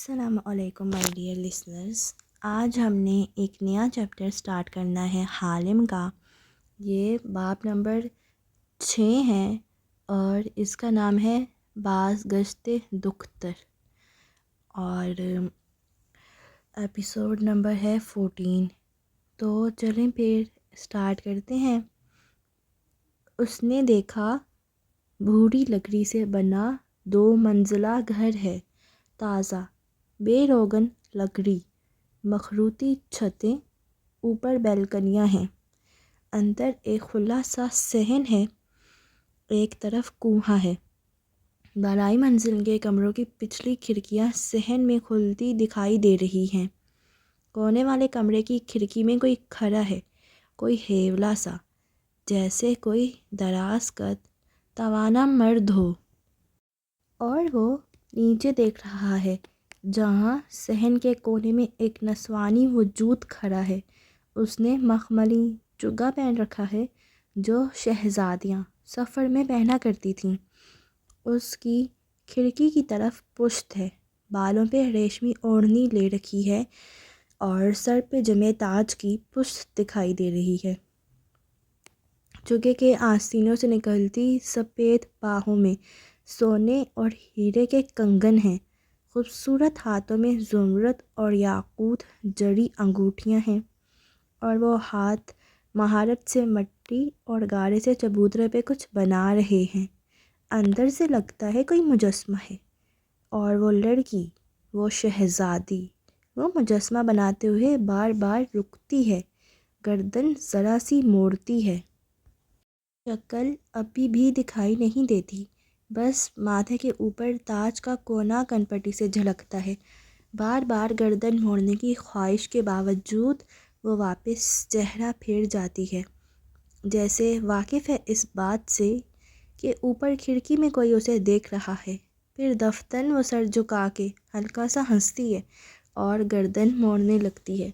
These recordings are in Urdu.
السلام علیکم مائی ڈیئر لسنرز۔ آج ہم نے ایک نیا چیپٹر سٹارٹ کرنا ہے حالم کا۔ یہ باب نمبر 6 ہے اور اس کا نام ہے باز گشت دختر، اور ایپیسوڈ نمبر ہے 14۔ تو چلیں پھر سٹارٹ کرتے ہیں۔ اس نے دیکھا بھوری لکڑی سے بنا 2 منزلہ گھر ہے، تازہ بے روغن لکڑی، مخروطی چھتیں، اوپر بیلکنیاں ہیں، اندر ایک کھلا سا صحن ہے، ایک طرف کنواں ہے۔ بالائی منزل کے کمروں کی پچھلی کھڑکیاں صحن میں کھلتی دکھائی دے رہی ہیں۔ کونے والے کمرے کی کھڑکی میں کوئی کھڑا ہے، کوئی ہیولا سا، جیسے کوئی دراز قد توانا مرد ہو، اور وہ نیچے دیکھ رہا ہے جہاں صحن کے کونے میں ایک نسوانی وجود کھڑا ہے۔ اس نے مخملی چگا پہن رکھا ہے جو شہزادیاں سفر میں پہنا کرتی تھیں۔ اس کی کھڑکی کی طرف پشت ہے، بالوں پہ ریشمی اوڑھنی لے رکھی ہے اور سر پہ جمے تاج کی پشت دکھائی دے رہی ہے۔ چگے کے آستینوں سے نکلتی سفید باہوں میں سونے اور ہیرے کے کنگن ہیں، خوبصورت ہاتھوں میں زمرد اور یاقوت جڑی انگوٹھیاں ہیں، اور وہ ہاتھ مہارت سے مٹی اور گارے سے چبوترے پہ کچھ بنا رہے ہیں۔ اندر سے لگتا ہے کوئی مجسمہ ہے، اور وہ لڑکی، وہ شہزادی، وہ مجسمہ بناتے ہوئے بار بار رکتی ہے، گردن ذرا سی موڑتی ہے۔ شکل ابھی بھی دکھائی نہیں دیتی، بس ماتھے کے اوپر تاج کا کونا کنپٹی سے جھلکتا ہے۔ بار بار گردن موڑنے کی خواہش کے باوجود وہ واپس چہرہ پھیر جاتی ہے، جیسے واقف ہے اس بات سے کہ اوپر کھڑکی میں کوئی اسے دیکھ رہا ہے۔ پھر دفتن وہ سر جھکا کے ہلکا سا ہنستی ہے اور گردن موڑنے لگتی ہے،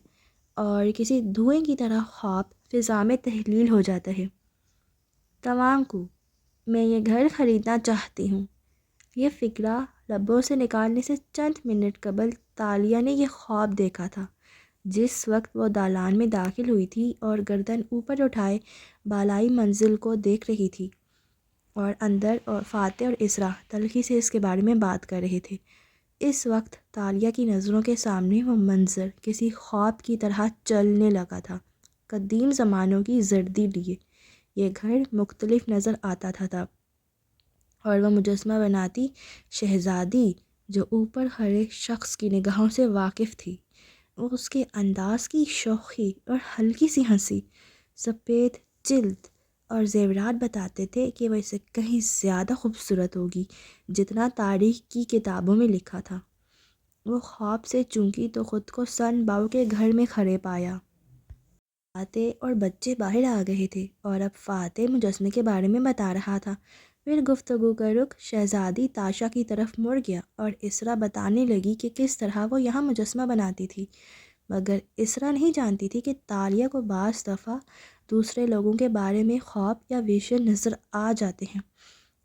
اور کسی دھوئیں کی طرح خواب فضا میں تحلیل ہو جاتا ہے۔ تمام کو میں یہ گھر خریدنا چاہتی ہوں۔ یہ فقرہ لبوں سے نکالنے سے چند منٹ قبل تالیہ نے یہ خواب دیکھا تھا، جس وقت وہ دالان میں داخل ہوئی تھی اور گردن اوپر اٹھائے بالائی منزل کو دیکھ رہی تھی، اور اندر اور فاتح اور اسرا تلخی سے اس کے بارے میں بات کر رہے تھے۔ اس وقت تالیہ کی نظروں کے سامنے وہ منظر کسی خواب کی طرح چلنے لگا تھا، قدیم زمانوں کی زردی لیے یہ گھر مختلف نظر آتا تھا، اور وہ مجسمہ بناتی شہزادی جو اوپر کھڑے شخص کی نگاہوں سے واقف تھی، وہ اس کے انداز کی شوخی اور ہلکی سی ہنسی، سفید جلد اور زیورات بتاتے تھے کہ وہ اسے کہیں زیادہ خوبصورت ہوگی جتنا تاریخ کی کتابوں میں لکھا تھا۔ وہ خواب سے چونکی تو خود کو سن باؤ کے گھر میں کھڑے پایا۔ فاتح اور بچے باہر آ گئے تھے اور اب فاتح مجسمے کے بارے میں بتا رہا تھا۔ پھر گفتگو کا رخ شہزادی تاشا کی طرف مڑ گیا اور اسرا بتانے لگی کہ کس طرح وہ یہاں مجسمہ بناتی تھی، مگر اسرا نہیں جانتی تھی کہ تالیہ کو بعض دفعہ دوسرے لوگوں کے بارے میں خواب یا ویژن نظر آ جاتے ہیں۔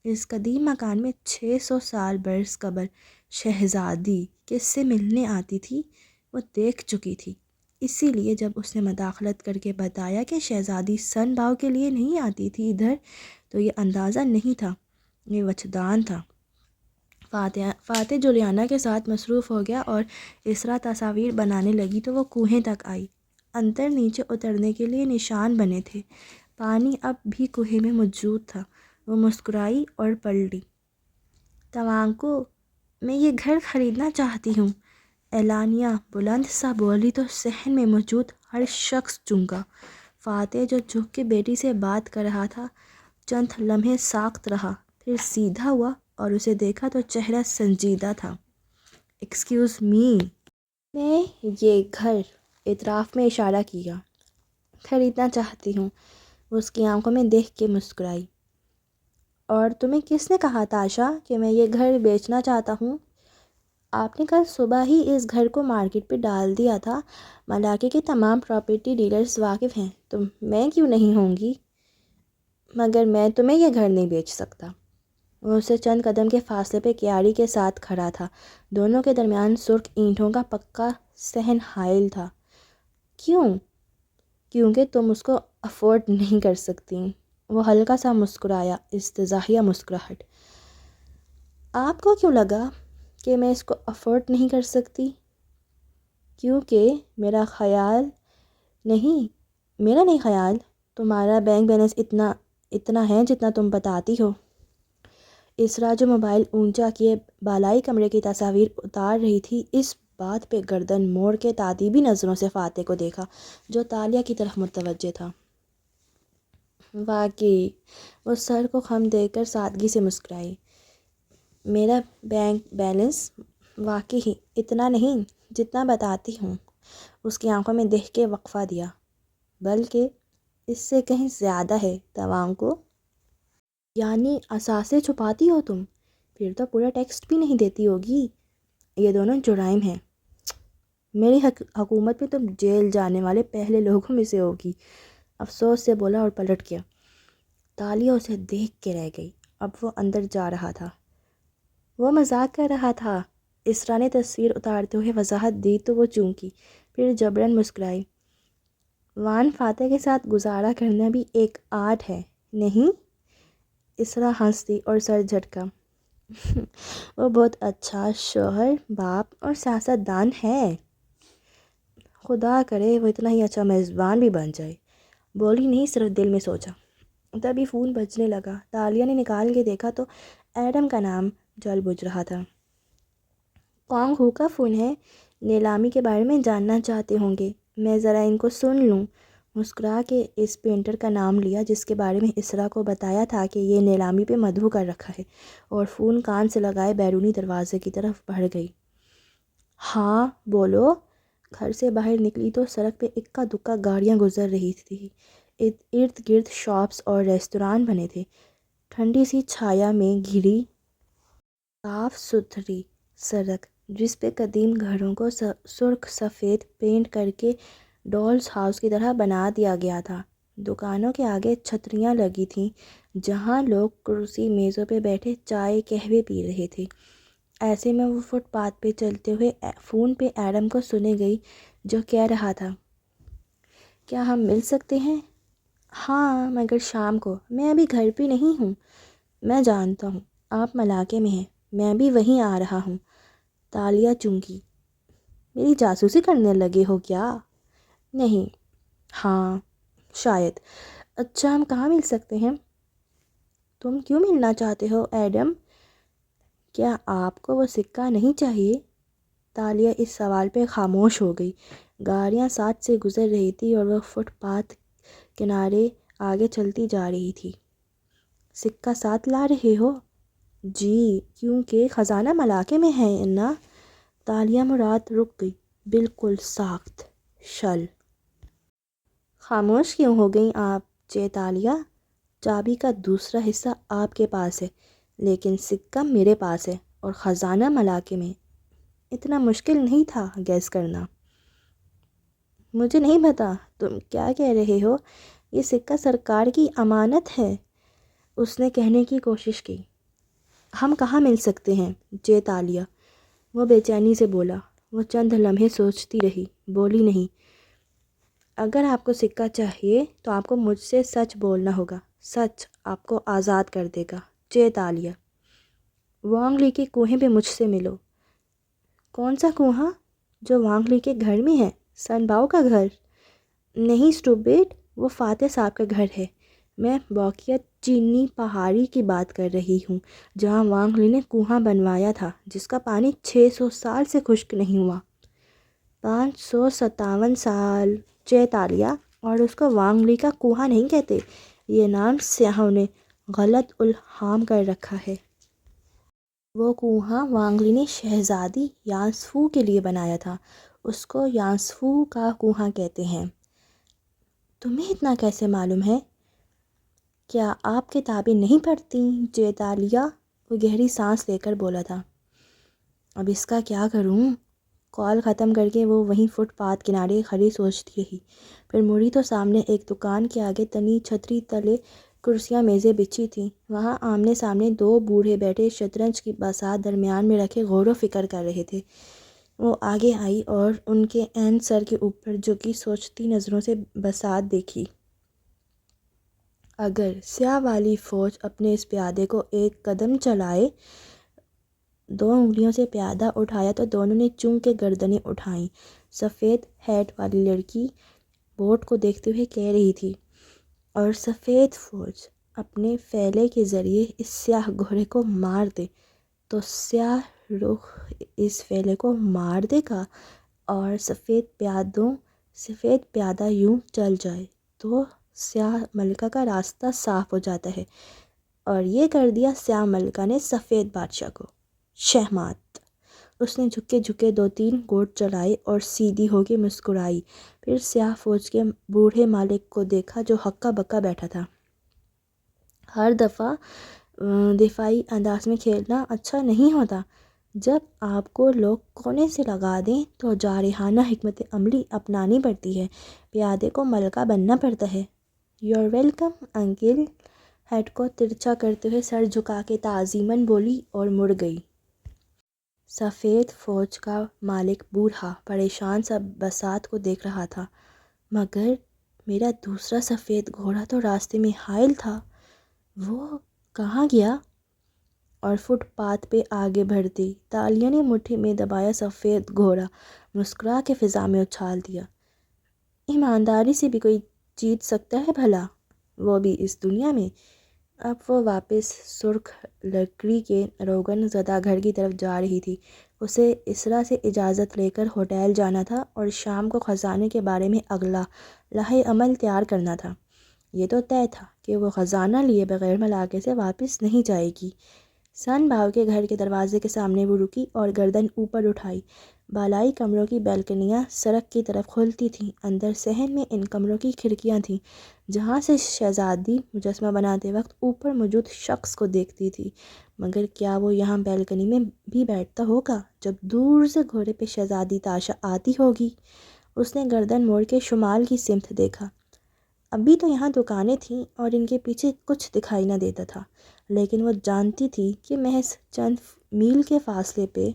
اس قدیم مکان میں 600 سال برس قبل شہزادی کس سے ملنے آتی تھی وہ دیکھ چکی تھی، اسی لیے جب اس نے مداخلت کر کے بتایا کہ شہزادی سن باؤ کے لیے نہیں آتی تھی ادھر، تو یہ اندازہ نہیں تھا، یہ وجدان تھا۔ فاتح جولیانہ کے ساتھ مصروف ہو گیا اور اسرا تصاویر بنانے لگی تو وہ کنویں تک آئی۔ اندر نیچے اترنے کے لیے نشان بنے تھے، پانی اب بھی کنویں میں موجود تھا۔ وہ مسکرائی اور پلٹی۔ توانکو میں یہ گھر خریدنا چاہتی ہوں، اعلانیہ بلند سا بولی تو صحن میں موجود ہر شخص چونکا۔ فاتح جو جھک کے بیٹی سے بات کر رہا تھا چند لمحے ساکت رہا، پھر سیدھا ہوا اور اسے دیکھا تو چہرہ سنجیدہ تھا۔ ایکسکیوز می، میں یہ گھر، اطراف میں اشارہ کیا، خریدنا چاہتی ہوں۔ وہ اس کی آنکھوں میں دیکھ کے مسکرائی۔ اور تمہیں کس نے کہا تاشا کہ میں یہ گھر بیچنا چاہتا ہوں؟ آپ نے کل صبح ہی اس گھر کو مارکیٹ پہ ڈال دیا تھا، ملاقے کے تمام پراپرٹی ڈیلرز واقف ہیں، تو میں کیوں نہیں ہوں گی؟ مگر میں تمہیں یہ گھر نہیں بیچ سکتا۔ وہ اسے چند قدم کے فاصلے پہ کیاری کے ساتھ کھڑا تھا۔ دونوں کے درمیان سرخ اینٹوں کا پکا صحن حائل تھا۔ کیوں؟ کیونکہ تم اس کو افورڈ نہیں کر سکتی۔ وہ ہلکا سا مسکرایا، استزاحیہ مسکراہٹ۔ آپ کو کیوں لگا کہ میں اس کو افورڈ نہیں کر سکتی؟ کیونکہ میرا نہیں خیال تمہارا بینک بیلنس اتنا ہے جتنا تم بتاتی ہو۔ اسرا جو موبائل اونچا کیے بالائی کمرے کی تصاویر اتار رہی تھی، اس بات پہ گردن موڑ کے تعجبی نظروں سے فاتح کو دیکھا جو تالیہ کی طرف متوجہ تھا۔ واقعی، وہ سر کو خم دے کر سادگی سے مسکرائی۔ میرا بینک بیلنس واقعی اتنا نہیں جتنا بتاتی ہوں۔ اس کی آنکھوں میں دیکھ کے وقفہ دیا۔ بلکہ اس سے کہیں زیادہ ہے توانکو۔ یعنی اثاثے چھپاتی ہو تم؟ پھر تو پورا ٹیکسٹ بھی نہیں دیتی ہوگی۔ یہ دونوں جرائم ہیں۔ میری حکومت میں تم جیل جانے والے پہلے لوگوں میں سے ہوگی، افسوس سے بولا اور پلٹ گیا۔ تالیہ اسے دیکھ کے رہ گئی۔ اب وہ اندر جا رہا تھا۔ وہ مذاق کر رہا تھا، اسرا نے تصویر اتارتے ہوئے وضاحت دی تو وہ چونکی، پھر جبراً مسکرائی۔ وان فاتح کے ساتھ گزارا کرنا بھی ایک آرٹ ہے، نہیں؟ اسرا ہنس دی اور سر جھٹکا۔ وہ بہت اچھا شوہر، باپ اور سیاست دان ہے۔ خدا کرے وہ اتنا ہی اچھا میزبان بھی بن جائے۔ بولی نہیں، صرف دل میں سوچا۔ تبھی فون بجنے لگا۔ تالیہ نے نکال کے دیکھا تو ایڈم کا نام جل بجھ رہا تھا۔ کونگ ہو کا فون ہے؟ نیلامی کے بارے میں جاننا چاہتے ہوں گے، میں ذرا ان کو سن لوں۔ مسکرا کے اس پینٹر کا نام لیا جس کے بارے میں اسرا کو بتایا تھا کہ یہ نیلامی پہ مدعو کر رکھا ہے، اور فون کان سے لگائے بیرونی دروازے کی طرف بڑھ گئی۔ ہاں بولو۔ گھر سے باہر نکلی تو سڑک پہ اکا دکا گاڑیاں گزر رہی تھی۔ ارد گرد شاپس اور ریستوران بنے تھے۔ ٹھنڈی سی چھایا میں گھری صاف ستھری سڑک جس پہ قدیم گھروں کو سرخ سفید پینٹ کر کے ڈولز ہاؤس کی طرح بنا دیا گیا تھا۔ دکانوں کے آگے چھتریاں لگی تھیں جہاں لوگ کرسی میزوں پہ بیٹھے چائے قہوے پی رہے تھے۔ ایسے میں وہ فٹ پاتھ پہ چلتے ہوئے فون پہ ایڈم کو سنے گئی جو کہہ رہا تھا، کیا ہم مل سکتے ہیں؟ ہاں مگر شام کو، میں ابھی گھر پہ نہیں ہوں۔ میں جانتا ہوں، آپ ملاقے میں ہیں، میں بھی وہیں آ رہا ہوں۔ تالیہ چونکی۔ میری جاسوسی کرنے لگے ہو کیا؟ نہیں، ہاں شاید۔ اچھا ہم کہاں مل سکتے ہیں؟ تم کیوں ملنا چاہتے ہو ایڈم؟ کیا آپ کو وہ سکہ نہیں چاہیے؟ تالیہ اس سوال پہ خاموش ہو گئی۔ گاڑیاں ساتھ سے گزر رہی تھی اور وہ فٹ پاتھ کنارے آگے چلتی جا رہی تھی۔ سکہ ساتھ لا رہے ہو؟ جی، کیونکہ خزانہ ملاقے میں ہے نا۔ تالیہ مراد رک گئی۔ بالکل ساخت شل۔ خاموش کیوں ہو گئیں آپ جے تالیہ؟ چابی کا دوسرا حصہ آپ کے پاس ہے، لیکن سکہ میرے پاس ہے، اور خزانہ ملاقے میں۔ اتنا مشکل نہیں تھا گیس کرنا۔ مجھے نہیں پتا تم کیا کہہ رہے ہو۔ یہ سکہ سرکار کی امانت ہے، اس نے کہنے کی کوشش کی۔ ہم کہاں مل سکتے ہیں جے تالیہ؟ وہ بے چینی سے بولا۔ وہ چند لمحے سوچتی رہی، بولی نہیں۔ اگر آپ کو سکہ چاہیے تو آپ کو مجھ سے سچ بولنا ہوگا۔ سچ آپ کو آزاد کر دے گا جے تالیہ۔ وانگ لی کے کنویں پہ مجھ سے ملو۔ کون سا کنواں؟ جو وانگ لی کے گھر میں ہے، سن باؤ کا گھر؟ نہیں اسٹوپڈ، وہ فاتح صاحب کا گھر ہے۔ میں واقعہ چینی پہاڑی کی بات کر رہی ہوں جہاں وانگ لی نے کنواں بنوایا تھا جس کا پانی 600 سال سے خشک نہیں ہوا۔ 557 سال جے تالیہ، اور اس کو وانگ لی کا کنواں نہیں کہتے۔ یہ نام سیاحوں نے غلط الہام کر رکھا ہے۔ وہ کنواں وانگ لی نے شہزادی یانسفو کے لیے بنایا تھا، اس کو یانسفو کا کنواں کہتے ہیں۔ تمہیں اتنا کیسے معلوم ہے؟ کیا آپ کتابیں نہیں پڑھتی جے تالیہ؟ وہ گہری سانس لے کر بولا تھا۔ اب اس کا کیا کروں؟ کال ختم کر کے وہ وہیں فٹ پاتھ کنارے کھڑی سوچتی رہی، پھر مڑی تو سامنے ایک دکان کے آگے تنی چھتری تلے کرسیاں میزیں بچھی تھیں۔ وہاں آمنے سامنے دو بوڑھے بیٹھے شطرنج کی بساط درمیان میں رکھے غور و فکر کر رہے تھے۔ وہ آگے آئی اور ان کے عین سر کے اوپر جھکی سوچتی نظروں سے بساط دیکھی۔ اگر سیاہ والی فوج اپنے اس پیادے کو ایک قدم چلائے، 2 انگلیوں سے پیادہ اٹھایا تو دونوں نے چونک کے گردنیں اٹھائیں۔ سفید ہیٹ والی لڑکی بورڈ کو دیکھتے ہوئے کہہ رہی تھی، اور سفید فوج اپنے فیلے کے ذریعے اس سیاہ گھوڑے کو مار دے تو سیاہ رخ اس فیلے کو مار دے گا، اور سفید پیادہ یوں چل جائے تو سیاہ ملکہ کا راستہ صاف ہو جاتا ہے۔ اور یہ کر دیا سیاہ ملکہ نے سفید بادشاہ کو شہمات۔ اس نے جھکے 2-3 گوٹ چلائے اور سیدھی ہو کے مسکرائی۔ پھر سیاہ فوج کے بوڑھے مالک کو دیکھا جو ہکا بکا بیٹھا تھا۔ ہر دفعہ دفاعی انداز میں کھیلنا اچھا نہیں ہوتا۔ جب آپ کو لوگ کونے سے لگا دیں تو جارحانہ حکمت عملی اپنانی پڑتی ہے، پیادے کو ملکہ بننا پڑتا ہے۔ "You are welcome uncle", head کو ترچھا کرتے ہوئے سر جھکا کے تعظیماً بولی اور مڑ گئی۔ سفید فوج کا مالک بوڑھا پریشان سا بساط کو دیکھ رہا تھا۔ "مگر میرا دوسرا سفید گھوڑا تو راستے میں حائل تھا، وہ کہاں گیا؟" اور فٹ پاتھ پہ آگے بڑھتی تالیوں نے مٹھی میں دبایا سفید گھوڑا مسکرا کے فضا میں اچھال دیا۔ "ایمانداری سے بھی کوئی جیت سکتا ہے بھلا، وہ بھی اس دنیا میں"۔ اب وہ واپس سرخ لکڑی کے روغن زدہ گھر کی طرف جا رہی تھی۔ اسے اسرا سے اجازت لے کر ہوٹل جانا تھا اور شام کو خزانے کے بارے میں اگلا لائحہ عمل تیار کرنا تھا۔ یہ تو طے تھا کہ وہ خزانہ لیے بغیر ملاقے سے واپس نہیں جائے گی۔ سن باؤ کے گھر کے دروازے کے سامنے وہ رکی اور گردن اوپر اٹھائی۔ بالائی کمروں کی بالکنیاں سڑک کی طرف کھلتی تھیں۔ اندر صحن میں ان کمروں کی کھڑکیاں تھیں جہاں سے شہزادی مجسمہ بناتے وقت اوپر موجود شخص کو دیکھتی تھی۔ مگر کیا وہ یہاں بالکنی میں بھی بیٹھتا ہوگا جب دور سے گھوڑے پہ شہزادی تاشا آتی ہوگی؟ اس نے گردن موڑ کے شمال کی سمت دیکھا۔ ابھی تو یہاں دکانیں تھیں اور ان کے پیچھے کچھ دکھائی نہ دیتا تھا، لیکن وہ جانتی تھی کہ محض چند میل کے فاصلے پہ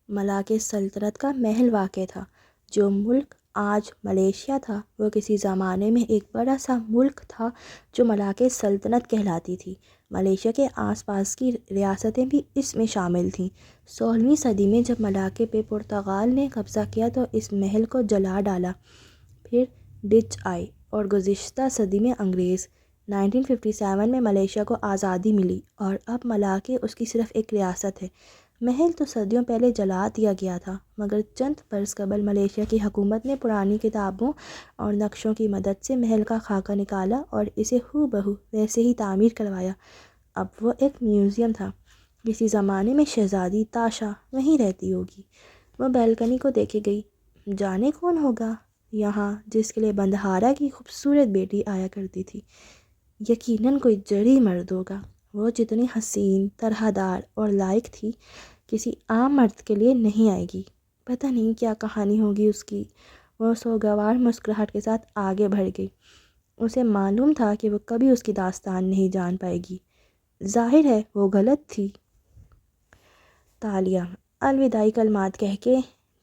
ملاکے سلطنت کا محل واقع تھا۔ جو ملک آج ملیشیا تھا وہ کسی زمانے میں ایک بڑا سا ملک تھا جو ملاکے سلطنت کہلاتی تھی۔ ملیشیا کے آس پاس کی ریاستیں بھی اس میں شامل تھیں۔ 16ویں صدی میں جب ملاکے پہ پرتگال نے قبضہ کیا تو اس محل کو جلا ڈالا۔ پھر ڈچ آئے اور گزشتہ صدی میں انگریز۔ 1957 میں ملیشیا کو آزادی ملی اور اب ملاکے اس کی صرف ایک ریاست ہے۔ محل تو صدیوں پہلے جلا دیا گیا تھا، مگر چند برس قبل ملیشیا کی حکومت نے پرانی کتابوں اور نقشوں کی مدد سے محل کا خاکہ نکالا اور اسے ہو بہو ویسے ہی تعمیر کروایا۔ اب وہ ایک میوزیم تھا۔ کسی زمانے میں شہزادی تاشا وہیں رہتی ہوگی۔ وہ بالکنی کو دیکھے گئی۔ جانے کون ہوگا یہاں جس کے لیے بندہارا کی خوبصورت بیٹی آیا کرتی تھی؟ یقیناً کوئی جڑی مرد ہوگا۔ وہ جتنی حسین، طرح دار اور لائق تھی، کسی عام مرد کے لیے نہیں آئے گی۔ پتہ نہیں کیا کہانی ہوگی اس کی۔ وہ سوگوار مسکراہٹ کے ساتھ آگے بڑھ گئی۔ اسے معلوم تھا کہ وہ کبھی اس کی داستان نہیں جان پائے گی۔ ظاہر ہے وہ غلط تھی۔ تالیہ الوداعی کلمات کہہ کے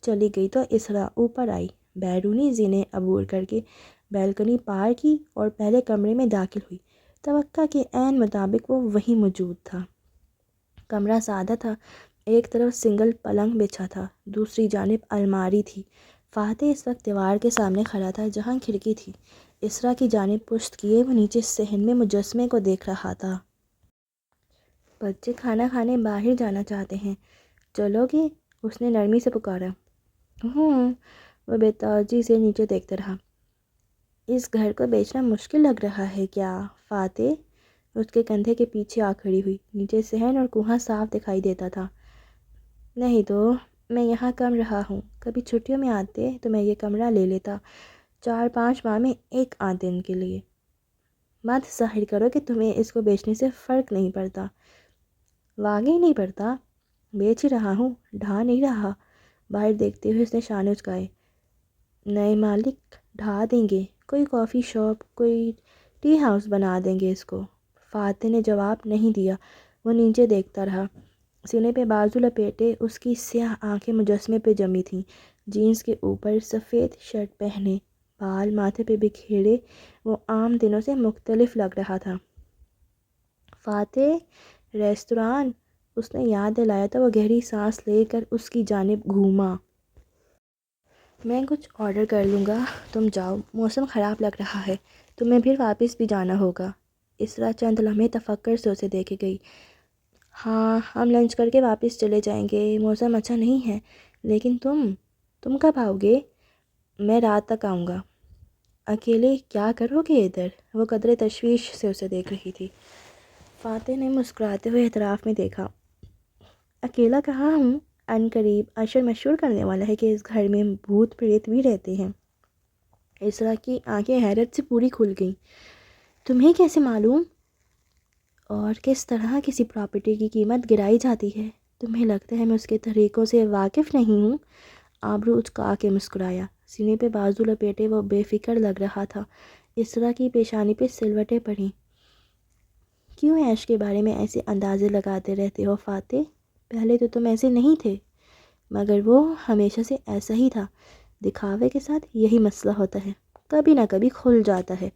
چلی گئی تو اسرا اوپر آئی، بیرونی زینے عبور کر کے بالکنی پار کی اور پہلے کمرے میں داخل ہوئی۔ توقع کے عین مطابق وہ وہیں موجود تھا۔ کمرہ سادہ تھا۔ ایک طرف سنگل پلنگ بچھا تھا، دوسری جانب الماری تھی۔ فاتح اس وقت دیوار کے سامنے کھڑا تھا جہاں کھڑکی تھی۔ اسرا کی جانب پشت کیے وہ نیچے صحن میں مجسمے کو دیکھ رہا تھا۔ "بچے کھانا کھانے باہر جانا چاہتے ہیں، چلو گے؟" اس نے نرمی سے پکارا۔ "ہوں"، وہ بے توجہی سے نیچے دیکھتا رہا۔ "اس گھر کو بیچنا مشکل لگ رہا ہے کیا فاتح؟" اس کے کندھے کے پیچھے آ کھڑی ہوئی۔ نیچے صحن اور کنواں صاف دکھائی دیتا تھا۔ "نہیں تو میں یہاں کم رہا ہوں، کبھی چھٹیوں میں آتے تو میں یہ کمرہ لے لیتا، 4-5 ماہ میں 1 آدھ دن کے لیے۔ مت ظاہر کرو کہ تمہیں اس کو بیچنے سے فرق نہیں پڑتا۔ "واقعی نہیں پڑتا، بیچ ہی رہا ہوں، ڈھا نہیں رہا"۔ باہر دیکھتے ہوئے اس نے شانے اچکائے۔ "نئے مالک ڈھا دیں گے، کوئی کافی شاپ، کوئی ٹی ہاؤس بنا دیں گے اس کو۔ فاتح نے جواب نہیں دیا، وہ نیچے دیکھتا رہا۔ سینے پہ بازو لپیٹے اس کی سیاہ آنکھیں مجسمے پہ جمی تھیں، جینس کے اوپر سفید شرٹ پہنے، بال ماتھے پہ بکھیرے، وہ عام دنوں سے مختلف لگ رہا تھا۔ فاتح، ریستوران، اس نے یاد دلایا تو وہ گہری سانس لے کر اس کی جانب گھوما۔ میں کچھ آرڈر کر لوں گا، تم جاؤ، موسم خراب لگ رہا ہے، تمہیں پھر واپس بھی جانا ہوگا۔ اسرا چند لمحے تفکر سے اسے دیکھے گئی۔ ہاں، ہم لنچ کر کے واپس چلے جائیں گے، موسم اچھا نہیں ہے، لیکن تم کب آؤ گے؟ میں رات تک آؤں گا۔ اکیلے کیا کرو گے ادھر؟ وہ قدرے تشویش سے اسے دیکھ رہی تھی۔ فاتح نے مسکراتے ہوئے اعتراف میں دیکھا۔ اکیلا کہاں ہوں، ان قریب اشر مشہور کرنے والا ہے کہ اس گھر میں بھوت پریت بھی رہتے ہیں۔ اسرا کی آنکھیں حیرت سے پوری کھل گئیں۔ تمہیں کیسے معلوم؟ اور کس طرح کسی پراپرٹی کی قیمت گرائی جاتی ہے؟ تمہیں لگتا ہے میں اس کے طریقوں سے واقف نہیں ہوں؟ آبرو اچکا کے مسکرایا۔ سینے پہ بازو لپیٹے وہ بے فکر لگ رہا تھا۔ اسرا کی پیشانی پہ سلوٹیں پڑیں۔ کیوں عیش کے بارے میں ایسے اندازے لگاتے رہتے ہو فاتح؟ پہلے تو تم ایسے نہیں تھے۔ مگر وہ ہمیشہ سے ایسا ہی تھا، دکھاوے کے ساتھ یہی مسئلہ ہوتا ہے، کبھی نہ کبھی کھل جاتا ہے۔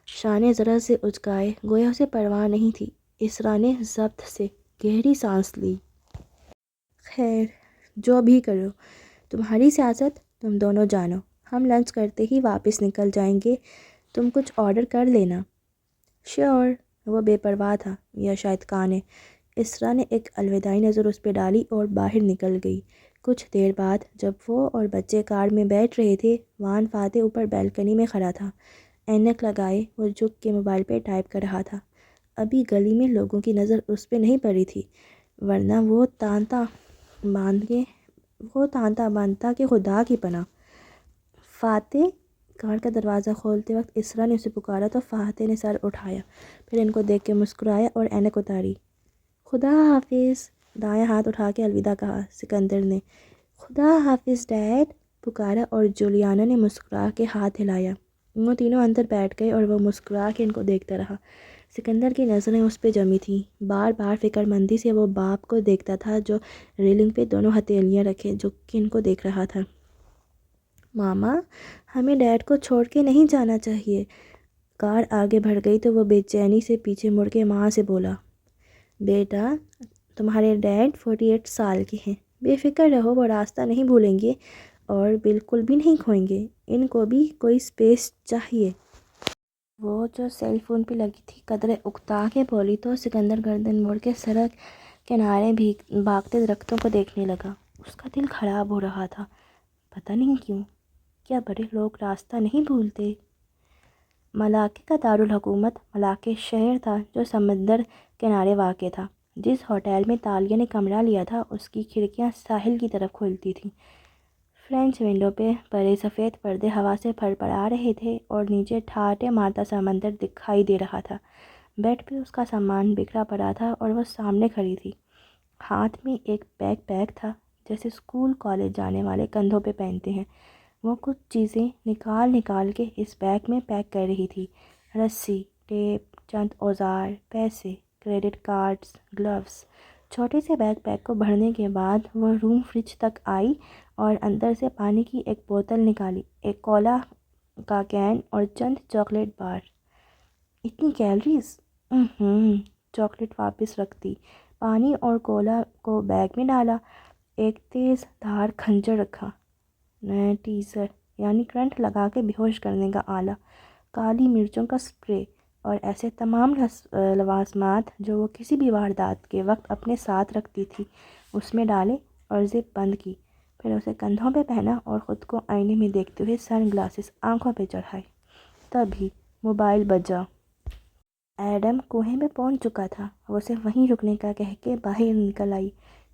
شانے ذرا سے اچکائے، گویا اسے پرواہ نہیں تھی۔ اسرا نے ضبط سے گہری سانس لی۔ خیر، جو بھی کرو، تمہاری سیاست، تم دونوں جانو۔ ہم لنچ کرتے ہی واپس نکل جائیں گے، تم کچھ آرڈر کر لینا۔ شیور۔ وہ بے پرواہ تھا، یا شاید کانے۔ اسرا نے ایک الوداعی نظر اس پہ ڈالی اور باہر نکل گئی۔ کچھ دیر بعد جب وہ اور بچے کار میں بیٹھ رہے تھے، وان فاتح اوپر بالکنی میں کھڑا تھا۔ اینک لگائے وہ جھک کے موبائل پہ ٹائپ کر رہا تھا۔ ابھی گلی میں لوگوں کی نظر اس پہ نہیں پڑی تھی، ورنہ وہ تانتا باندھتا کہ خدا کی پناہ۔ فاتح! کار کا دروازہ کھولتے وقت اسرا نے اسے پکارا تو فاتح نے سر اٹھایا، پھر ان کو دیکھ کے مسکرایا اور اینک اتاری۔ خدا حافظ! دایاں ہاتھ اٹھا کے الوداع کہا۔ سکندر نے خدا حافظ ڈیڈ پکارا اور جولیانا نے مسکرا کے ہاتھ ہلایا۔ وہ تینوں اندر بیٹھ گئے اور وہ مسکرا کے ان کو دیکھتا رہا۔ سکندر کی نظریں اس پہ جمی تھیں۔ بار بار فکر مندی سے وہ باپ کو دیکھتا تھا جو ریلنگ پہ دونوں ہتھیلیاں رکھے جھک کے ان کو دیکھ رہا تھا۔ ماما، ہمیں ڈیڈ کو چھوڑ کے نہیں جانا چاہیے۔ کار آگے بڑھ گئی تو وہ بے چینی سے پیچھے مڑ کے ماں سے بولا، بیٹا، تمہارے ڈیڈ 48 سال کے ہیں، بے فکر رہو، وہ راستہ نہیں بھولیں گے اور بالکل بھی نہیں کھوئیں گے۔ ان کو بھی کوئی سپیس چاہیے۔ وہ جو سیل فون پہ لگی تھی قدرے اکتا کے بولی تو سکندر گردن موڑ کے سڑک کنارے بھاگتے درختوں کو دیکھنے لگا۔ اس کا دل خراب ہو رہا تھا، پتہ نہیں کیوں۔ کیا بڑے لوگ راستہ نہیں بھولتے؟ ملاقے کا دارالحکومت ملاقے شہر تھا جو سمندر کنارے واقع تھا۔ جس ہوٹل میں تالیہ نے کمرہ لیا تھا اس کی کھڑکیاں ساحل کی طرف کھلتی تھیں۔ فرینچ ونڈو پہ پڑے سفید پردے ہوا سے پھڑپڑا رہے تھے اور نیچے ٹھاٹھے مارتا سمندر دکھائی دے رہا تھا۔ بیڈ پہ اس کا سامان بکھرا پڑا تھا اور وہ سامنے کھڑی تھی۔ ہاتھ میں ایک بیک پیک تھا جیسے اسکول کالج جانے والے کندھوں پہ پہنتے ہیں۔ وہ کچھ چیزیں نکال کے اس بیگ میں پیک کر رہی تھی۔ رسی، ٹیپ، چند اوزار، پیسے، کریڈٹ کارڈز، گلوز۔ چھوٹے سے بیک پیک کو بھرنے کے بعد وہ روم فریج تک آئی اور اندر سے پانی کی ایک بوتل نکالی، ایک کولا کا کین اور چند چاکلیٹ بار۔ اتنی کیلریز! چاکلیٹ واپس رکھ دی، پانی اور کولا کو بیگ میں ڈالا، ایک تیز دھار کھنجر رکھا، ٹیزر یعنی کرنٹ لگا کے بیہوش کرنے کا آلہ، کالی مرچوں کا سپرے اور ایسے تمام لوازمات جو وہ کسی بھی واردات کے وقت اپنے ساتھ رکھتی تھی، اس میں ڈالے اور زپ بند کی۔ پھر اسے کندھوں پہ پہنا اور خود کو آئینے میں دیکھتے ہوئے سن گلاسز آنکھوں پہ چڑھائے۔ تبھی موبائل بجا۔ ایڈم کنویں میں پہنچ چکا تھا۔ وہ اسے وہیں رکنے کا کہہ کے باہر نکل آئی۔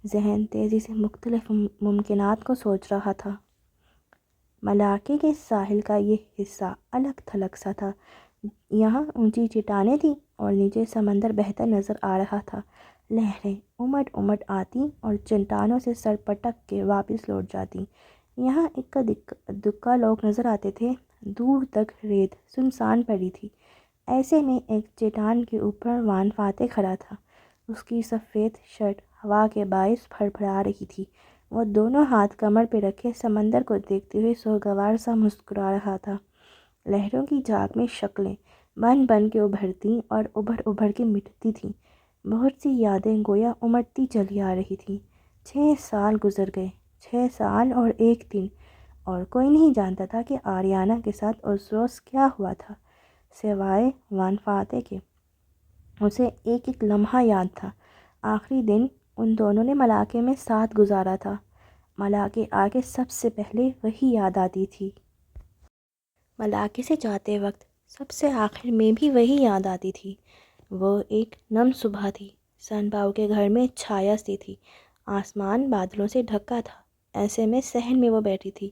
ذہن تیزی سے مختلف ممکنات کو سوچ رہا تھا۔ ملاقے کے ساحل کا یہ حصہ الگ تھلگ سا تھا۔ یہاں اونچی چٹانیں تھیں اور نیچے سمندر بہتا نظر آ رہا تھا۔ لہریں امٹ آتی اور چٹانوں سے سر پٹک کے واپس لوٹ جاتی۔ یہاں اکا دکا لوگ نظر آتے تھے۔ دور تک ریت سنسان پڑی تھی۔ ایسے میں ایک چٹان کے اوپر وان فاتح کھڑا تھا۔ اس کی سفید شرٹ ہوا کے باعث پھڑپھڑا رہی تھی۔ وہ دونوں ہاتھ کمر پہ رکھے سمندر کو دیکھتے ہوئے سوگوار سا مسکرا رہا تھا۔ لہروں کی جھاگ میں شکلیں بن بن کے ابھرتی اور ابھر کے مٹتی تھیں۔ بہت سی یادیں گویا امٹتی چلی آ رہی تھیں۔ 6 سال گزر گئے، 6 سال اور 1 دن، اور کوئی نہیں جانتا تھا کہ آریانہ کے ساتھ اس روز کیا ہوا تھا، سوائے وان فاتح کے۔ اسے ایک ایک لمحہ یاد تھا۔ آخری دن ان دونوں نے ملاقے میں ساتھ گزارا تھا۔ ملاقے آگے سب سے پہلے وہی یاد آتی تھی۔ ملاقے سے جاتے وقت سب سے آخر میں بھی وہی یاد آتی تھی۔ وہ ایک نم صبح تھی۔ سن باؤ کے گھر میں چھایا سی تھی۔ آسمان بادلوں سے ڈھکا تھا۔ ایسے میں صحن میں وہ بیٹھی تھی،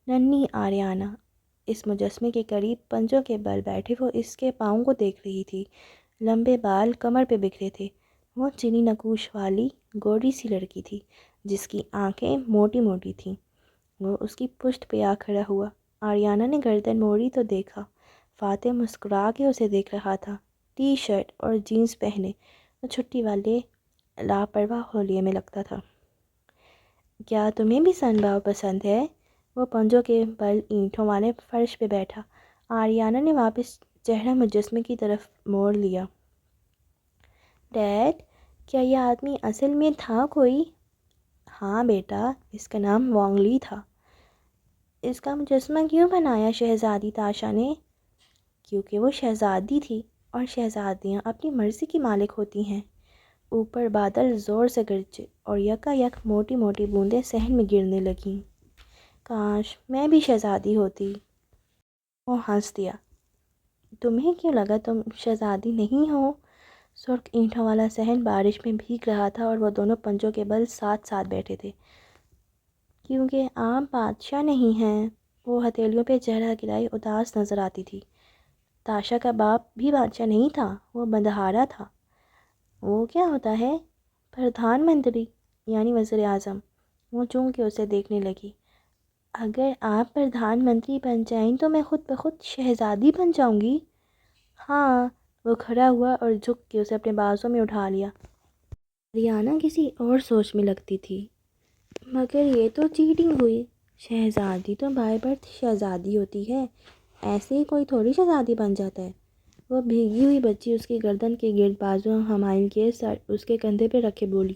ننھی آریانہ۔ اس مجسمے کے قریب پنجوں کے بل بیٹھے وہ اس کے پاؤں کو دیکھ رہی تھی۔ لمبے بال کمر پہ بکھرے تھے۔ وہ چینی نقوش والی گوری سی لڑکی تھی جس کی آنکھیں موٹی موٹی تھیں۔ وہ اس کی پشت پہ آ کھڑا ہوا۔ آریانہ نے گردن موڑی تو دیکھا فاتح مسکرا کے اسے دیکھ رہا تھا، ٹی شرٹ اور جینز پہنے۔ وہ چھٹی والے لاپرواہ ہولیے میں لگتا تھا۔ کیا تمہیں بھی سن باؤ پسند ہے؟ وہ پنجوں کے بل اینٹوں والے فرش پہ بیٹھا۔ آریانہ نے واپس چہرہ مجسمے کی طرف موڑ لیا۔ ڈیڈ، کیا یہ آدمی اصل میں تھا کوئی؟ ہاں بیٹا، اس کا نام وانگ لی تھا۔ اس کا مجسمہ کیوں بنایا شہزادی تاشا نے؟ کیونکہ وہ شہزادی تھی اور شہزادیاں اپنی مرضی کی مالک ہوتی ہیں۔ اوپر بادل زور سے گرجے اور یکا یک موٹی موٹی بوندیں صحن میں گرنے لگیں۔ کاش میں بھی شہزادی ہوتی۔ وہ ہنس دیا۔ تمہیں کیوں لگا تم شہزادی نہیں ہو؟ سرخ اینٹوں والا صحن بارش میں بھیگ رہا تھا اور وہ دونوں پنجوں کے بل ساتھ ساتھ بیٹھے تھے۔ کیونکہ آپ بادشاہ نہیں ہیں۔ وہ ہتھیلیوں پہ چہرہ گرائے اداس نظر آتی تھی۔ تاشا کا باپ بھی بادشاہ نہیں تھا، وہ بندہارا تھا۔ وہ کیا ہوتا ہے؟ پردھان منتری، یعنی وزیر اعظم۔ وہ چونک کے اسے دیکھنے لگی۔ اگر آپ پردھان منتری بن جائیں تو میں خود بخود شہزادی بن جاؤں گی۔ ہاں۔ وہ کھڑا ہوا اور جھک کے اسے اپنے بازوں میں اٹھا لیا۔ آریانہ کسی اور سوچ میں لگتی تھی۔ مگر یہ تو چیٹنگ ہوئی۔ شہزادی تو بائی برتھ شہزادی ہوتی ہے، ایسے ہی کوئی تھوڑی شہزادی بن جاتا ہے۔ وہ بھیگی ہوئی بچی اس کی گردن کے گرد بازو ہمائل کے سر اس کے کندھے پہ رکھے بولی۔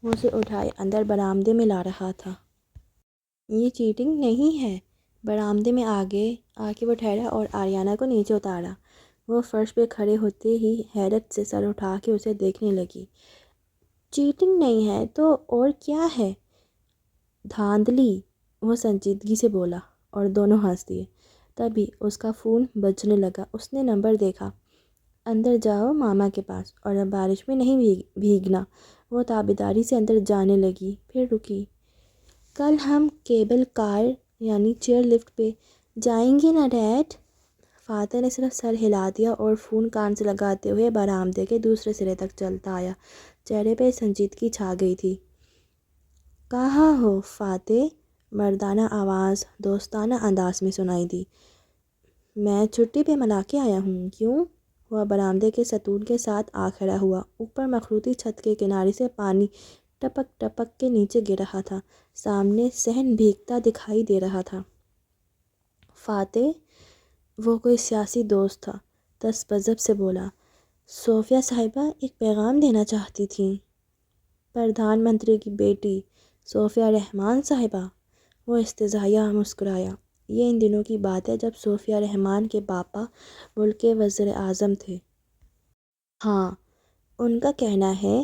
وہ اسے اٹھائے اندر برآمدے میں لا رہا تھا۔ یہ چیٹنگ نہیں ہے۔ برآمدے میں آ کے وہ ٹھہرا اور آریانہ کو نیچے اتارا۔ وہ فرش پہ کھڑے ہوتے ہی حیرت سے سر اٹھا کے اسے دیکھنے لگی۔ چیٹنگ نہیں ہے تو اور کیا ہے؟ دھاندلی، وہ سنجیدگی سے بولا اور دونوں ہنس دیے۔ تبھی اس کا فون بجنے لگا۔ اس نے نمبر دیکھا۔ اندر جاؤ ماما کے پاس، اور اب بارش میں نہیں بھیگنا۔ وہ تابیداری سے اندر جانے لگی، پھر رکی۔ کل ہم کیبل کار یعنی چیئر لفٹ پہ جائیں گے نا ڈیڈ؟ فاتح نے صرف سر ہلا دیا اور فون کان سے لگاتے ہوئے برآمدے کے دوسرے سرے تک چلتا آیا۔ چہرے پہ سنجیدگی چھا گئی تھی۔ کہاں ہو فاتح؟ مردانہ آواز دوستانہ انداز میں سنائی دی۔ میں چھٹی پہ ملاقے آیا ہوں۔ کیوں؟ وہ برآمدے کے ستون کے ساتھ آ کھڑا ہوا۔ اوپر مخروطی چھت کے کنارے سے پانی ٹپک ٹپک کے نیچے گر رہا تھا۔ سامنے صحن بھیگتا دکھائی دے رہا تھا۔ فاتح؟ وہ کوئی سیاسی دوست تھا، دست بذب سے بولا۔ صوفیہ صاحبہ ایک پیغام دینا چاہتی تھیں۔ پردھان منتری کی بیٹی صوفیہ رحمان صاحبہ؟ وہ استہزائیہ مسکرایا۔ یہ ان دنوں کی بات ہے جب صوفیہ رحمان کے باپا ملک کے وزیر اعظم تھے۔ ہاں، ان کا کہنا ہے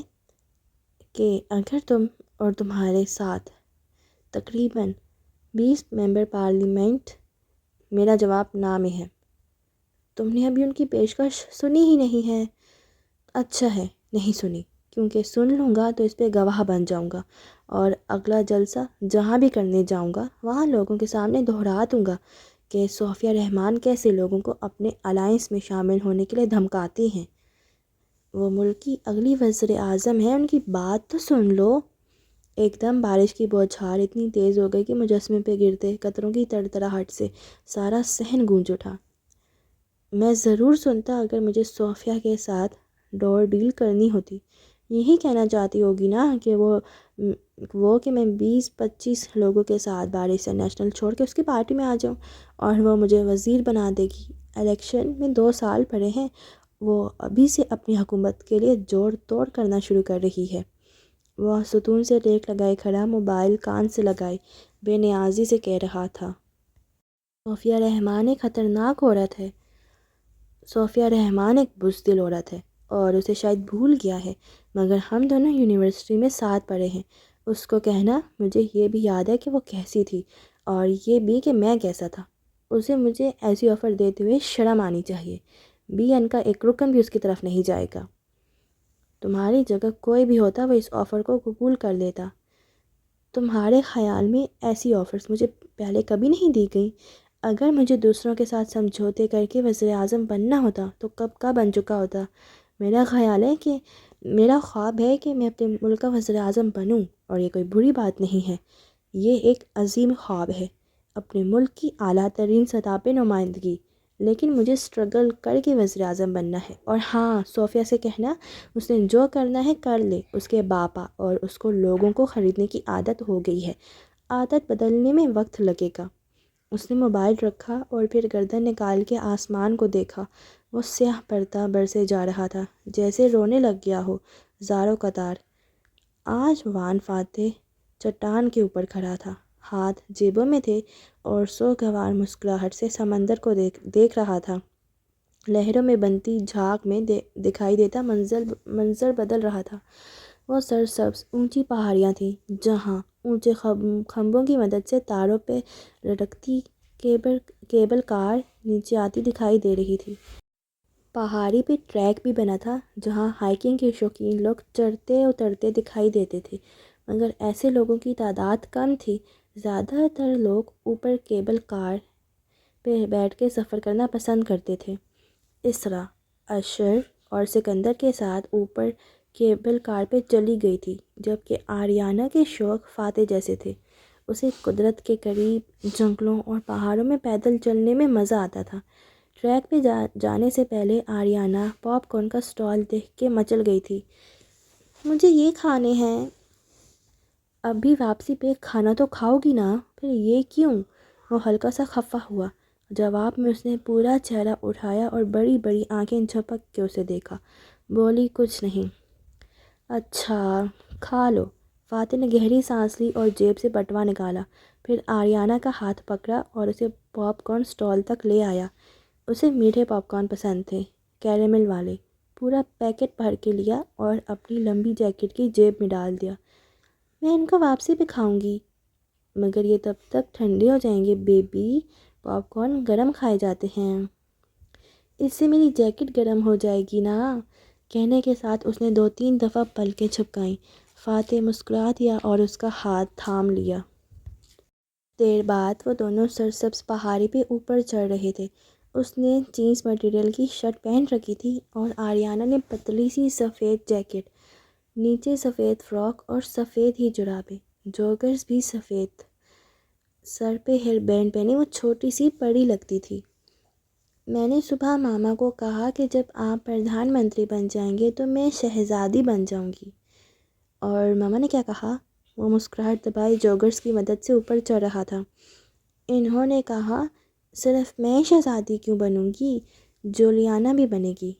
کہ اگر تم اور تمہارے ساتھ تقریباً 20 ممبر پارلیمنٹ، میرا جواب نہ میں ہے۔ تم نے ابھی ان کی پیشکش سنی ہی نہیں ہے؟ اچھا ہے نہیں سنی، کیونکہ سن لوں گا تو اس پہ گواہ بن جاؤں گا، اور اگلا جلسہ جہاں بھی کرنے جاؤں گا وہاں لوگوں کے سامنے دہرا دوں گا کہ صوفیہ رحمان کیسے لوگوں کو اپنے الائنس میں شامل ہونے کے لیے دھمکاتی ہیں۔ وہ ملک کی اگلی وزیر اعظم ہیں، ان کی بات تو سن لو۔ ایک دم بارش کی بوچھار اتنی تیز ہو گئی کہ مجسمے پہ گرتے قطروں کی تڑتڑاہٹ سے سارا صحن گونج اٹھا۔ میں ضرور سنتا اگر مجھے صوفیہ کے ساتھ ڈور ڈیل کرنی ہوتی۔ یہی کہنا چاہتی ہوگی نا کہ وہ کہ میں 20-25 لوگوں کے ساتھ بارش سے نیشنل چھوڑ کے اس کی پارٹی میں آ جاؤں اور وہ مجھے وزیر بنا دے گی۔ الیکشن میں 2 سال پڑے ہیں، وہ ابھی سے اپنی حکومت کے لیے جوڑ توڑ کرنا شروع کر رہی ہے۔ وہ ستون سے ریک لگائے کھڑا موبائل کان سے لگائے بے نیازی سے کہہ رہا تھا، صوفیہ رحمان ایک خطرناک عورت ہے۔ صوفیہ رحمان ایک بزدل عورت ہے اور اسے شاید بھول گیا ہے، مگر ہم دونوں یونیورسٹی میں ساتھ پڑھے ہیں۔ اس کو کہنا مجھے یہ بھی یاد ہے کہ وہ کیسی تھی اور یہ بھی کہ میں کیسا تھا۔ اسے مجھے ایسی آفر دیتے ہوئے شرم آنی چاہیے۔ بی این کا ایک رکن بھی اس کی طرف نہیں جائے گا۔ تمہاری جگہ کوئی بھی ہوتا وہ اس آفر کو قبول کر لیتا۔ تمہارے خیال میں ایسی آفرز مجھے پہلے کبھی نہیں دی گئیں؟ اگر مجھے دوسروں کے ساتھ سمجھوتے کر کے وزیر اعظم بننا ہوتا تو کب کا بن چکا ہوتا۔ میرا خواب ہے کہ میں اپنے ملک کا وزیر اعظم بنوں، اور یہ کوئی بری بات نہیں ہے۔ یہ ایک عظیم خواب ہے، اپنے ملک کی اعلیٰ ترین سطح پہ نمائندگی، لیکن مجھے اسٹرگل کر کے وزیر اعظم بننا ہے۔ اور ہاں، صوفیہ سے کہنا اس نے جو کرنا ہے کر لے۔ اس کے باپا اور اس کو لوگوں کو خریدنے کی عادت ہو گئی ہے، عادت بدلنے میں وقت لگے گا۔ اس نے موبائل رکھا اور پھر گردن نکال کے آسمان کو دیکھا۔ وہ سیاہ پردہ برسے جا رہا تھا، جیسے رونے لگ گیا ہو زاروں قطار۔ آج وان فاتح چٹان کے اوپر کھڑا تھا، ہاتھ جیبوں میں تھے اور سوگوار مسکراہٹ سے سمندر کو دیکھ رہا تھا۔ لہروں میں بنتی جھاگ میں دکھائی دیتا منظر بدل رہا تھا۔ وہ سرسبز اونچی پہاڑیاں تھیں جہاں اونچے کھمبوں کی مدد سے تاروں پہ لٹکتی کیبل کار نیچے آتی دکھائی دے رہی تھی۔ پہاڑی پہ ٹریک بھی بنا تھا جہاں ہائیکنگ کے شوقین لوگ چڑھتے اترتے دکھائی دیتے تھے، مگر ایسے لوگوں کی تعداد کم تھی۔ زیادہ تر لوگ اوپر کیبل کار پہ بیٹھ کے سفر کرنا پسند کرتے تھے۔ اسرا، اشر اور سکندر کے ساتھ اوپر کیبل کار پہ چلی گئی تھی، جبکہ آریانہ کے شوق فاتح جیسے تھے۔ اسے قدرت کے قریب جنگلوں اور پہاڑوں میں پیدل چلنے میں مزہ آتا تھا۔ ٹریک پہ جانے سے پہلے آریانہ پاپ کارن کا سٹال دیکھ کے مچل گئی تھی۔ مجھے یہ کھانے ہیں۔ اب بھی واپسی پہ کھانا تو کھاؤ گی نا؟ پھر یہ کیوں؟ وہ ہلکا سا خفا ہوا۔ جواب میں اس نے پورا چہرہ اٹھایا اور بڑی بڑی آنکھیں جھپک کے اسے دیکھا۔ بولی، کچھ نہیں۔ اچھا، کھا لو۔ فاتح نے گہری سانس لی اور جیب سے بٹوا نکالا، پھر آریانہ کا ہاتھ پکڑا اور اسے پاپ کارن سٹال تک لے آیا۔ اسے میٹھے پاپ کارن پسند تھے، کیرمل والے۔ پورا پیکٹ بھر کے لیا اور اپنی لمبی جیکٹ کی جیب میں ڈال دیا۔ میں ان کو واپسی پہ کھاؤں گی، مگر یہ تب تک ٹھنڈے ہو جائیں گے بیبی۔ پاپ کارن گرم کھائے جاتے ہیں۔ اس سے میری جیکٹ گرم ہو جائے گی نا۔ کہنے کے ساتھ اس نے 2-3 دفعہ پلکیں جھپکائیں۔ فاتح مسکرا دیا اور اس کا ہاتھ تھام لیا۔ دیر بعد وہ دونوں سرسبز پہاڑی پہ اوپر چڑھ رہے تھے۔ اس نے جینس مٹیریل کی شرٹ پہن رکھی تھی اور آریانہ نے پتلی سی سفید جیکٹ، نیچے سفید فراک اور سفید ہی جرابیں، جوگرز بھی سفید۔ سر پہ ہیئر بینڈ پہنے وہ چھوٹی سی پری لگتی تھی۔ میں نے صبح ماما کو کہا کہ جب آپ پردھان منتری بن جائیں گے تو میں شہزادی بن جاؤں گی۔ اور ماما نے کیا کہا؟ وہ مسکراہٹ دبائے جوگرز کی مدد سے اوپر چڑھ رہا تھا۔ انہوں نے کہا، صرف میں شہزادی کیوں بنوں گی، جولیانہ بھی بنے گی۔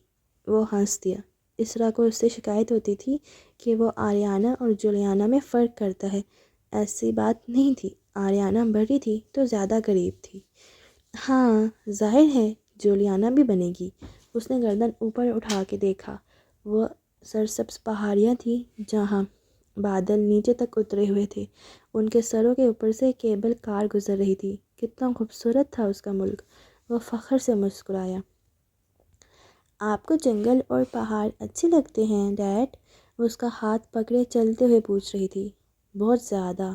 وہ ہنس دیا۔ اسرا کو اس سے شکایت ہوتی تھی کہ وہ آریانہ اور جولیانہ میں فرق کرتا ہے۔ ایسی بات نہیں تھی، آریانہ بڑی تھی تو زیادہ غریب تھی۔ ہاں، ظاہر ہے جولیانہ بھی بنے گی۔ اس نے گردن اوپر اٹھا کے دیکھا۔ وہ سرسبز پہاڑیاں تھیں جہاں بادل نیچے تک اترے ہوئے تھے۔ ان کے سروں کے اوپر سے کیبل کار گزر رہی تھی۔ کتنا خوبصورت تھا اس کا ملک۔ وہ فخر سے مسکرایا۔ آپ کو جنگل اور پہاڑ اچھے لگتے ہیں ڈیڈ؟ وہ اس کا ہاتھ پکڑے چلتے ہوئے پوچھ رہی تھی۔ بہت زیادہ۔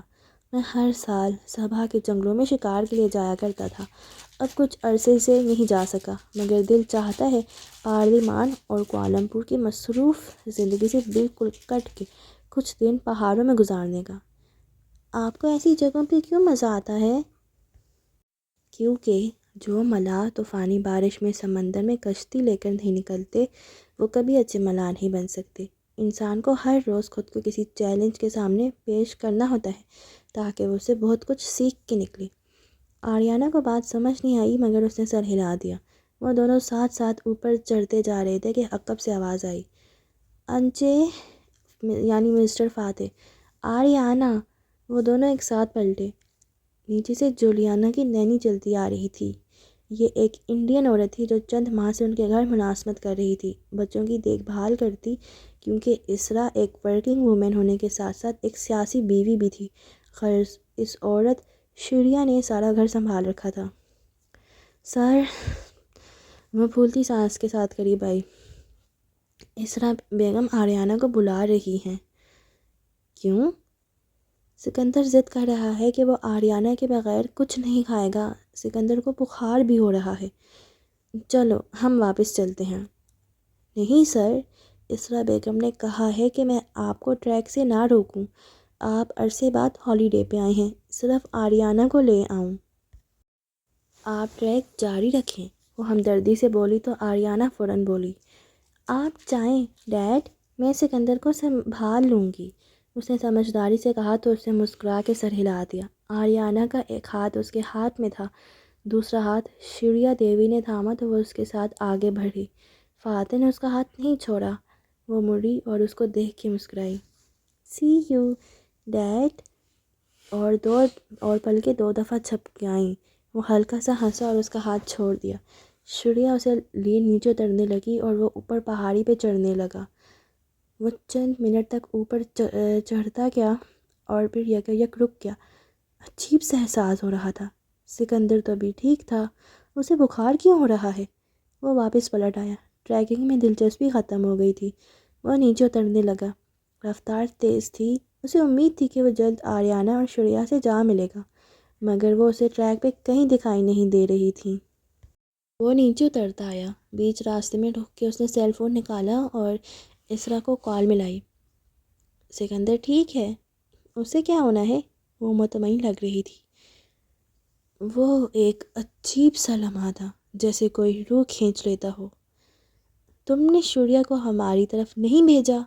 میں ہر سال صبح کے جنگلوں میں شکار کے لیے جایا کرتا تھا۔ اب کچھ عرصے سے نہیں جا سکا، مگر دل چاہتا ہے پارلیمان اور کوالالمپور کی مصروف زندگی سے بالکل کٹ کے کچھ دن پہاڑوں میں گزارنے کا۔ آپ کو ایسی جگہوں پہ کیوں مزہ آتا ہے؟ کیونکہ جو ملاح طوفانی بارش میں سمندر میں کشتی لے کر نہیں نکلتے وہ کبھی اچھے ملاح نہیں بن سکتے۔ انسان کو ہر روز خود کو کسی چیلنج کے سامنے پیش کرنا ہوتا ہے تاکہ وہ اسے بہت کچھ سیکھ کے نکلے۔ آریانہ کو بات سمجھ نہیں آئی مگر اس نے سر ہلا دیا۔ وہ دونوں ساتھ ساتھ اوپر چڑھتے جا رہے تھے کہ عقب سے آواز آئی، انچے یعنی مسٹر فاتح، آریانہ۔ وہ دونوں ایک ساتھ پلٹے۔ نیچے سے جولیانا کی نینی چلتی آ رہی تھی۔ یہ ایک انڈین عورت تھی جو چند ماہ سے ان کے گھر ملازمت کر رہی تھی، بچوں کی دیکھ بھال کرتی، کیونکہ اسرا ایک ورکنگ وومن ہونے کے ساتھ ساتھ ایک سیاسی بیوی بھی تھی۔ غرض اس عورت شرییا نے سارا گھر سنبھال رکھا تھا۔ سر، وہ پھولتی سانس کے ساتھ قریب آئی، اسرا بیگم آریانہ کو بلا رہی ہیں۔ کیوں؟ سکندر ضد کر رہا ہے کہ وہ آریانہ کے بغیر کچھ نہیں کھائے گا۔ سکندر کو بخار بھی ہو رہا ہے۔ چلو ہم واپس چلتے ہیں۔ نہیں سر، اسرا بیگم نے کہا ہے کہ میں آپ کو ٹریک سے نہ روکوں۔ آپ عرصے بعد ہالیڈے پہ آئے ہیں، صرف آریانہ کو لے آؤں۔ آپ ٹریک جاری رکھیں، وہ ہمدردی سے بولی تو آریانہ فوراً بولی، آپ جائیں ڈیڈ، میں سکندر کو سنبھال لوں گی۔ اس نے سمجھداری سے کہا تو اس نے مسکرا کے سر ہلا دیا۔ آریانہ کا ایک ہاتھ اس کے ہاتھ میں تھا، دوسرا ہاتھ شریا دیوی نے تھاما تو وہ اس کے ساتھ آگے بڑھی۔ فاتح نے اس کا ہاتھ نہیں چھوڑا۔ وہ مڑی اور اس کو دیکھ کے مسکرائی، سی یو ڈیڈ، اور پلکیں 2 دفعہ جھپک آئیں۔ وہ ہلکا سا ہنسا اور اس کا ہاتھ چھوڑ دیا۔ شریا اسے لیے نیچے اترنے لگی اور وہ اوپر پہاڑی پہ چڑھنے لگا۔ وہ چند منٹ تک اوپر چڑھتا گیا اور پھر یک رک گیا۔ عجیب سا احساس ہو رہا تھا۔ سکندر تو بھی ٹھیک تھا، اسے بخار کیوں ہو رہا ہے؟ وہ واپس پلٹ آیا۔ ٹریکنگ میں دلچسپی ختم ہو گئی تھی۔ وہ نیچے اترنے لگا۔ رفتار تیز تھی۔ اسے امید تھی کہ وہ جلد آریانہ اور شریا سے جا ملے گا، مگر وہ اسے ٹریک پہ کہیں دکھائی نہیں دے رہی تھیں۔ وہ نیچے اترتا آیا۔ بیچ راستے میں رک کے اس نے سیل فون نکالا اور اسرا کو کال ملائی۔ سکندر ٹھیک ہے؟ اسے کیا ہونا ہے؟ وہ مطمئن لگ رہی تھی۔ وہ ایک عجیب سا لمحہ تھا، جیسے کوئی روح کھینچ لیتا ہو۔ تم نے شریا کو ہماری طرف نہیں بھیجا؟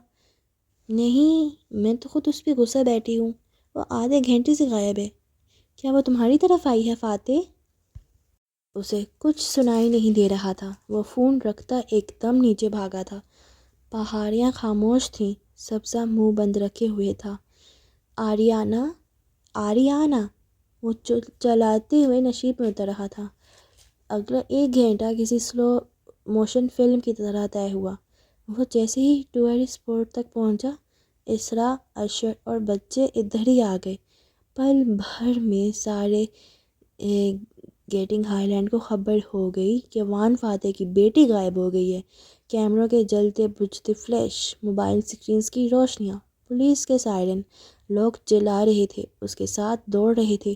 نہیں، میں تو خود اس پہ غصہ بیٹھی ہوں۔ وہ آدھے گھنٹے سے غائب ہے۔ کیا وہ تمہاری طرف آئی ہے فاتح؟ اسے کچھ سنائی نہیں دے رہا تھا۔ وہ فون رکھتا ایک دم نیچے بھاگا تھا۔ پہاڑیاں خاموش تھیں، سبزہ منہ بند رکھے ہوئے تھا۔ آریانہ، آریانہ، وہ چلاتے ہوئے نشیب میں اتر رہا تھا۔ اگلا 1 گھنٹہ کسی سلو موشن فلم کی طرح طے ہوا۔ وہ جیسے ہی ٹورسٹ اسپاٹ تک پہنچا، اسرا، اشر اور بچے ادھر ہی آ گئے۔ پل بھر میں سارے گیٹنگ ہائی لینڈ کو خبر ہو گئی کہ وان فاتح کی بیٹی غائب ہو گئی ہے۔ کیمروں کے جلتے بجھتے فلیش، موبائل سکرینز کی روشنیاں، پولیس کے سائرن، لوگ چلا رہے تھے، اس کے ساتھ دوڑ رہے تھے۔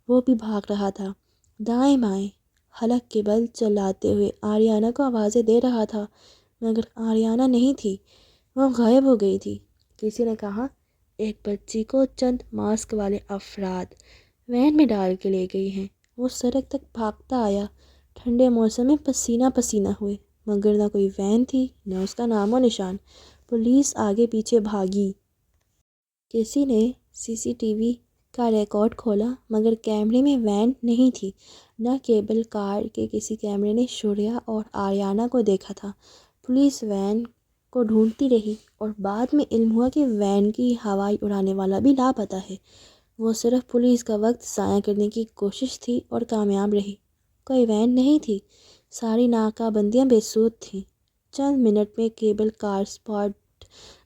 وہ بھی بھاگ رہا تھا، دائیں بائیں، حلق کے بل چلاتے ہوئے آریانہ کو آوازیں دے رہا تھا، مگر آریانہ نہیں تھی، وہ غائب ہو گئی تھی۔ کسی نے کہا ایک بچی کو چند ماسک والے افراد وین میں ڈال کے لے گئی ہیں۔ وہ سڑک تک بھاگتا آیا، ٹھنڈے موسم میں پسینہ پسینہ ہوئے، مگر نہ کوئی وین تھی نہ اس کا نام و نشان۔ پولیس آگے پیچھے بھاگی۔ کسی نے CCTV کا ریکارڈ کھولا، مگر کیمرے میں وین نہیں تھی، نہ کیبل کار کے کسی کیمرے نے شریا اور آریانہ کو دیکھا تھا۔ پولیس وین کو ڈھونڈتی رہی اور بعد میں علم ہوا کہ وین کی ہوائی اڑانے والا بھی لاپتہ ہے۔ وہ صرف پولیس کا وقت ضائع کرنے کی کوشش تھی اور کامیاب رہی۔ کوئی وین نہیں تھی، ساری ناکہ بندیاں بے سود تھیں۔ چند منٹ میں کیبل کار اسپاٹ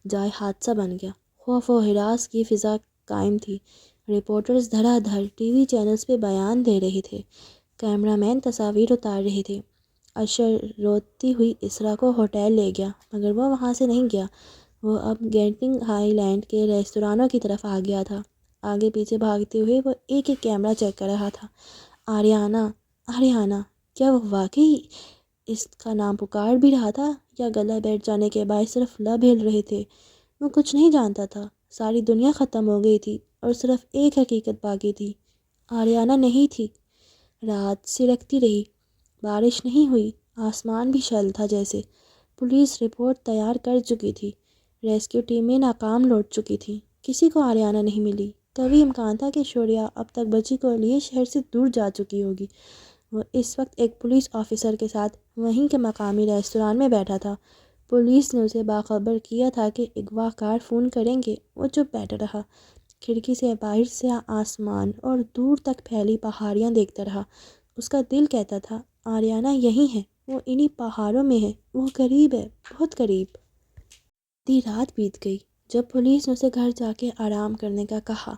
جائے حادثہ بن گیا۔ خوف و ہراس کی فضا قائم تھی۔ رپورٹرز دھڑا دھڑ TV چینلز پہ بیان دے رہے تھے، کیمرہ مین تصاویر اتار رہے تھے۔ اشر روتی ہوئی اسرا کو ہوٹل لے گیا، مگر وہ وہاں سے نہیں گیا۔ وہ اب گیٹنگ ہائی لینڈ کے ریستورانوں کی طرف آ گیا تھا۔ آگے پیچھے بھاگتے ہوئے وہ ایک ایک کیمرہ چیک کر رہا تھا۔ آریانہ، آریانہ، کیا وہ واقعی اس کا نام پکار بھی رہا تھا یا گلا بیٹھ جانے کے باعث صرف لب ہل رہے تھے؟ وہ کچھ نہیں جانتا تھا۔ ساری دنیا ختم ہو گئی تھی اور صرف ایک حقیقت باقی تھی، آریانہ نہیں تھی۔ رات سلگتی رہی۔ بارش نہیں ہوئی، آسمان بھی شل تھا جیسے۔ پولیس رپورٹ تیار کر چکی تھی، ریسکیو ٹیمیں ناکام لوٹ چکی تھیں، کسی کو آریانہ نہیں ملی۔ کبھی امکان تھا کہ شوریہ اب تک بچی کو لیے شہر سے دور جا چکی ہوگی۔ وہ اس وقت ایک پولیس آفیسر کے ساتھ وہیں کے مقامی ریستوران میں بیٹھا تھا۔ پولیس نے اسے باخبر کیا تھا کہ اغوا کار فون کریں گے۔ وہ چپ بیٹھا رہا، کھڑکی سے باہر سے آسمان اور دور تک پھیلی پہاڑیاں دیکھتا رہا۔ اس کا دل کہتا تھا آریانہ یہیں ہے، وہ انہی پہاڑوں میں ہے، وہ قریب ہے، بہت قریب۔ آدھی رات بیت گئی۔ جب پولیس نے اسے گھر جا کے آرام کرنے کا کہا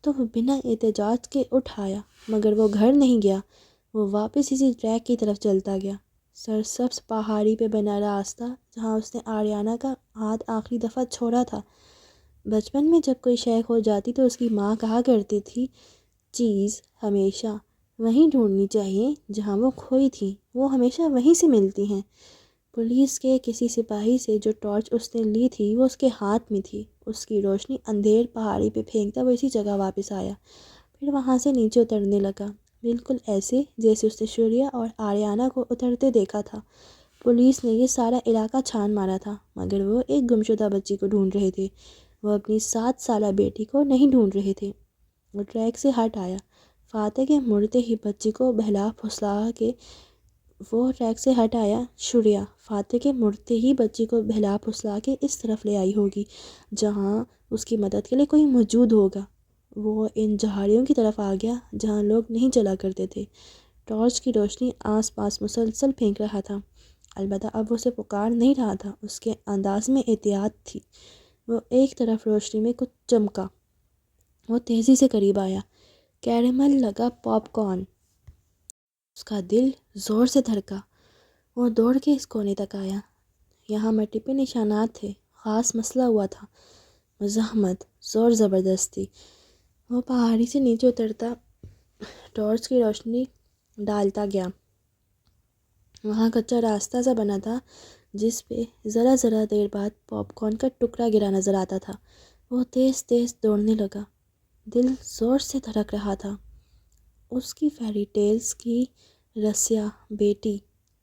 تو وہ بنا احتجاج کے اٹھ آیا، مگر وہ گھر نہیں گیا، وہ واپس اسی ٹریک کی طرف چلتا گیا، سرسبز پہاڑی پہ بنا راستہ جہاں اس نے آریانہ کا ہاتھ آخری دفعہ چھوڑا تھا۔ بچپن میں جب کوئی شے کھو جاتی تو اس کی ماں کہا کرتی تھی چیز ہمیشہ وہیں ڈھونڈنی چاہیے جہاں وہ کھوئی تھی، وہ ہمیشہ وہیں سے ملتی ہیں۔ پولیس کے کسی سپاہی سے جو ٹارچ اس نے لی تھی وہ اس کے ہاتھ میں تھی، اس کی روشنی اندھیر پہاڑی پہ پھینکتا وہ اسی جگہ واپس آیا، پھر وہاں سے نیچے اترنے لگا، بالکل ایسے جیسے اس نے شوریہ اور آریانہ کو اترتے دیکھا تھا۔ پولیس نے یہ سارا علاقہ چھان مارا تھا، مگر وہ ایک گمشدہ بچی کو ڈھونڈ رہے تھے، وہ اپنی 7 سالہ بیٹی کو نہیں ڈھونڈ رہے تھے۔ وہ ٹریک سے ہٹ آیا، فاتح کے مڑتے ہی بچی کو بہلا پھسلا کے شوریہ فاتح کے مڑتے ہی بچی کو بہلا پھسلا کے اس طرف لے آئی ہوگی جہاں اس کی مدد کے لیے کوئی موجود ہوگا۔ وہ ان جھاڑیوں کی طرف آ گیا جہاں لوگ نہیں چلا کرتے تھے، ٹارچ کی روشنی آس پاس مسلسل پھینک رہا تھا، البتہ اب وہ اسے پکار نہیں رہا تھا، اس کے انداز میں احتیاط تھی۔ وہ ایک طرف روشنی میں کچھ چمکا، وہ تیزی سے قریب آیا، کیرمل لگا پاپ کارن۔ اس کا دل زور سے دھڑکا، وہ دوڑ کے اس کونے تک آیا، یہاں مٹی پہ نشانات تھے، خاص مسئلہ ہوا تھا، مزاحمت، زور زبردستی۔ وہ پہاڑی سے نیچے اترتا، ٹارچ کی روشنی ڈالتا گیا، وہاں کچا راستہ سا بنا تھا جس پہ ذرا ذرا دیر بعد پاپ کارن کا ٹکڑا گرا نظر آتا تھا۔ وہ تیز تیز دوڑنے لگا، دل زور سے دھڑک رہا تھا۔ اس کی فیری ٹیلز کی رسیا بیٹی،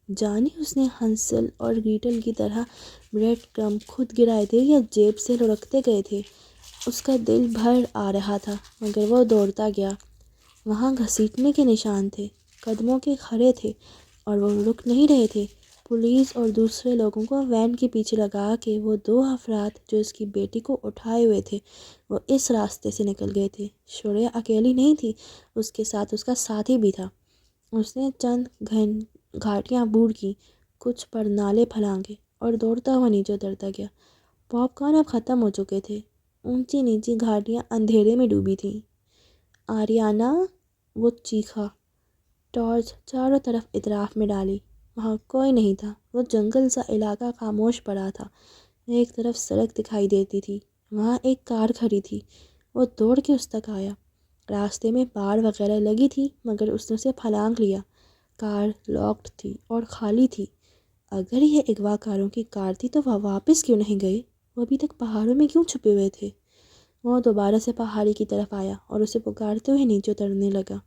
جانی اس نے ہنسل اور گریٹل کی طرح بریڈ کرم خود گرائے تھے یا جیب سے لڑکتے گئے تھے؟ اس کا دل بھر آ رہا تھا، مگر وہ دوڑتا گیا۔ وہاں گھسیٹنے کے نشان تھے، قدموں کے کھرے تھے، اور وہ رک نہیں رہے تھے۔ پولیس اور دوسرے لوگوں کو وین کے پیچھے لگا کے وہ 2 افراد جو اس کی بیٹی کو اٹھائے ہوئے تھے وہ اس راستے سے نکل گئے تھے۔ شوریہ اکیلی نہیں تھی، اس کے ساتھ اس کا ساتھی بھی تھا۔ اس نے چند گھاٹیاں عبور کی، کچھ پر نالے پھلانگے اور دوڑتا ہوا نیچے اترتا گیا۔ پاپ کارن اب ختم ہو چکے تھے، اونچی نیچی گھاٹیاں اندھیرے میں ڈوبی تھیں۔ آریانہ، وہ چیخا، ٹارچ چاروں طرف اطراف میں ڈالی، وہاں کوئی نہیں تھا، وہ جنگل سا علاقہ خاموش پڑا تھا۔ ایک طرف سڑک دکھائی دیتی تھی، وہاں ایک کار کھڑی تھی، وہ دوڑ کے اس تک آیا، راستے میں باڑ وغیرہ لگی تھی مگر اس نے اسے پھلانگ لیا، کار لاکڈ تھی اور خالی تھی۔ اگر یہ اغوا کاروں کی کار تھی تو وہ واپس کیوں نہیں گئے؟ وہ ابھی تک پہاڑوں میں کیوں چھپے ہوئے تھے؟ وہ دوبارہ سے پہاڑی کی طرف آیا اور اسے پکارتے ہوئے نیچے اترنے لگا،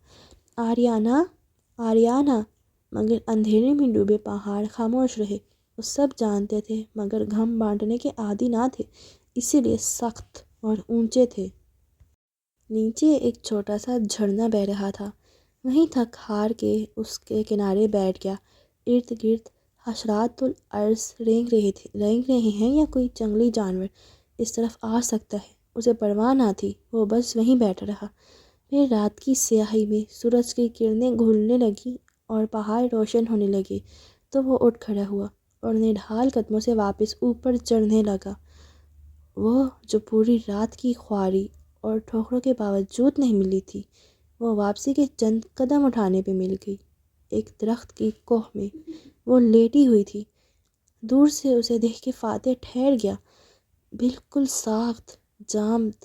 آریانہ، آریانہ، مگر اندھیرے میں ڈوبے پہاڑ خاموش رہے۔ وہ سب جانتے تھے مگر غم بانٹنے کے عادی نہ تھے، اسی لیے سخت اور اونچے تھے۔ نیچے ایک چھوٹا سا جھرنا بہہ رہا تھا، وہیں تھک ہار کے اس کے کنارے بیٹھ گیا۔ ارد گرد حشرات الارض رینگ رہے ہیں یا کوئی جنگلی جانور اس طرف آ سکتا ہے، اسے پرواہ نہ تھی، وہ بس وہیں بیٹھا رہا۔ پھر رات کی سیاہی میں سورج کی کرنیں گھلنے لگیں اور پہاڑ روشن ہونے لگے تو وہ اٹھ کھڑا ہوا اور نڈھال قدموں سے واپس اوپر چڑھنے لگا، وہ جو پوری رات کی خواری اور ٹھوکروں کے باوجود نہیں ملی تھی، وہ واپسی کے چند قدم اٹھانے پہ مل گئی۔ ایک درخت کی کوہ میں وہ لیٹی ہوئی تھی، دور سے اسے دیکھ کے فاتح ٹھہر گیا، بالکل ساخت جامد۔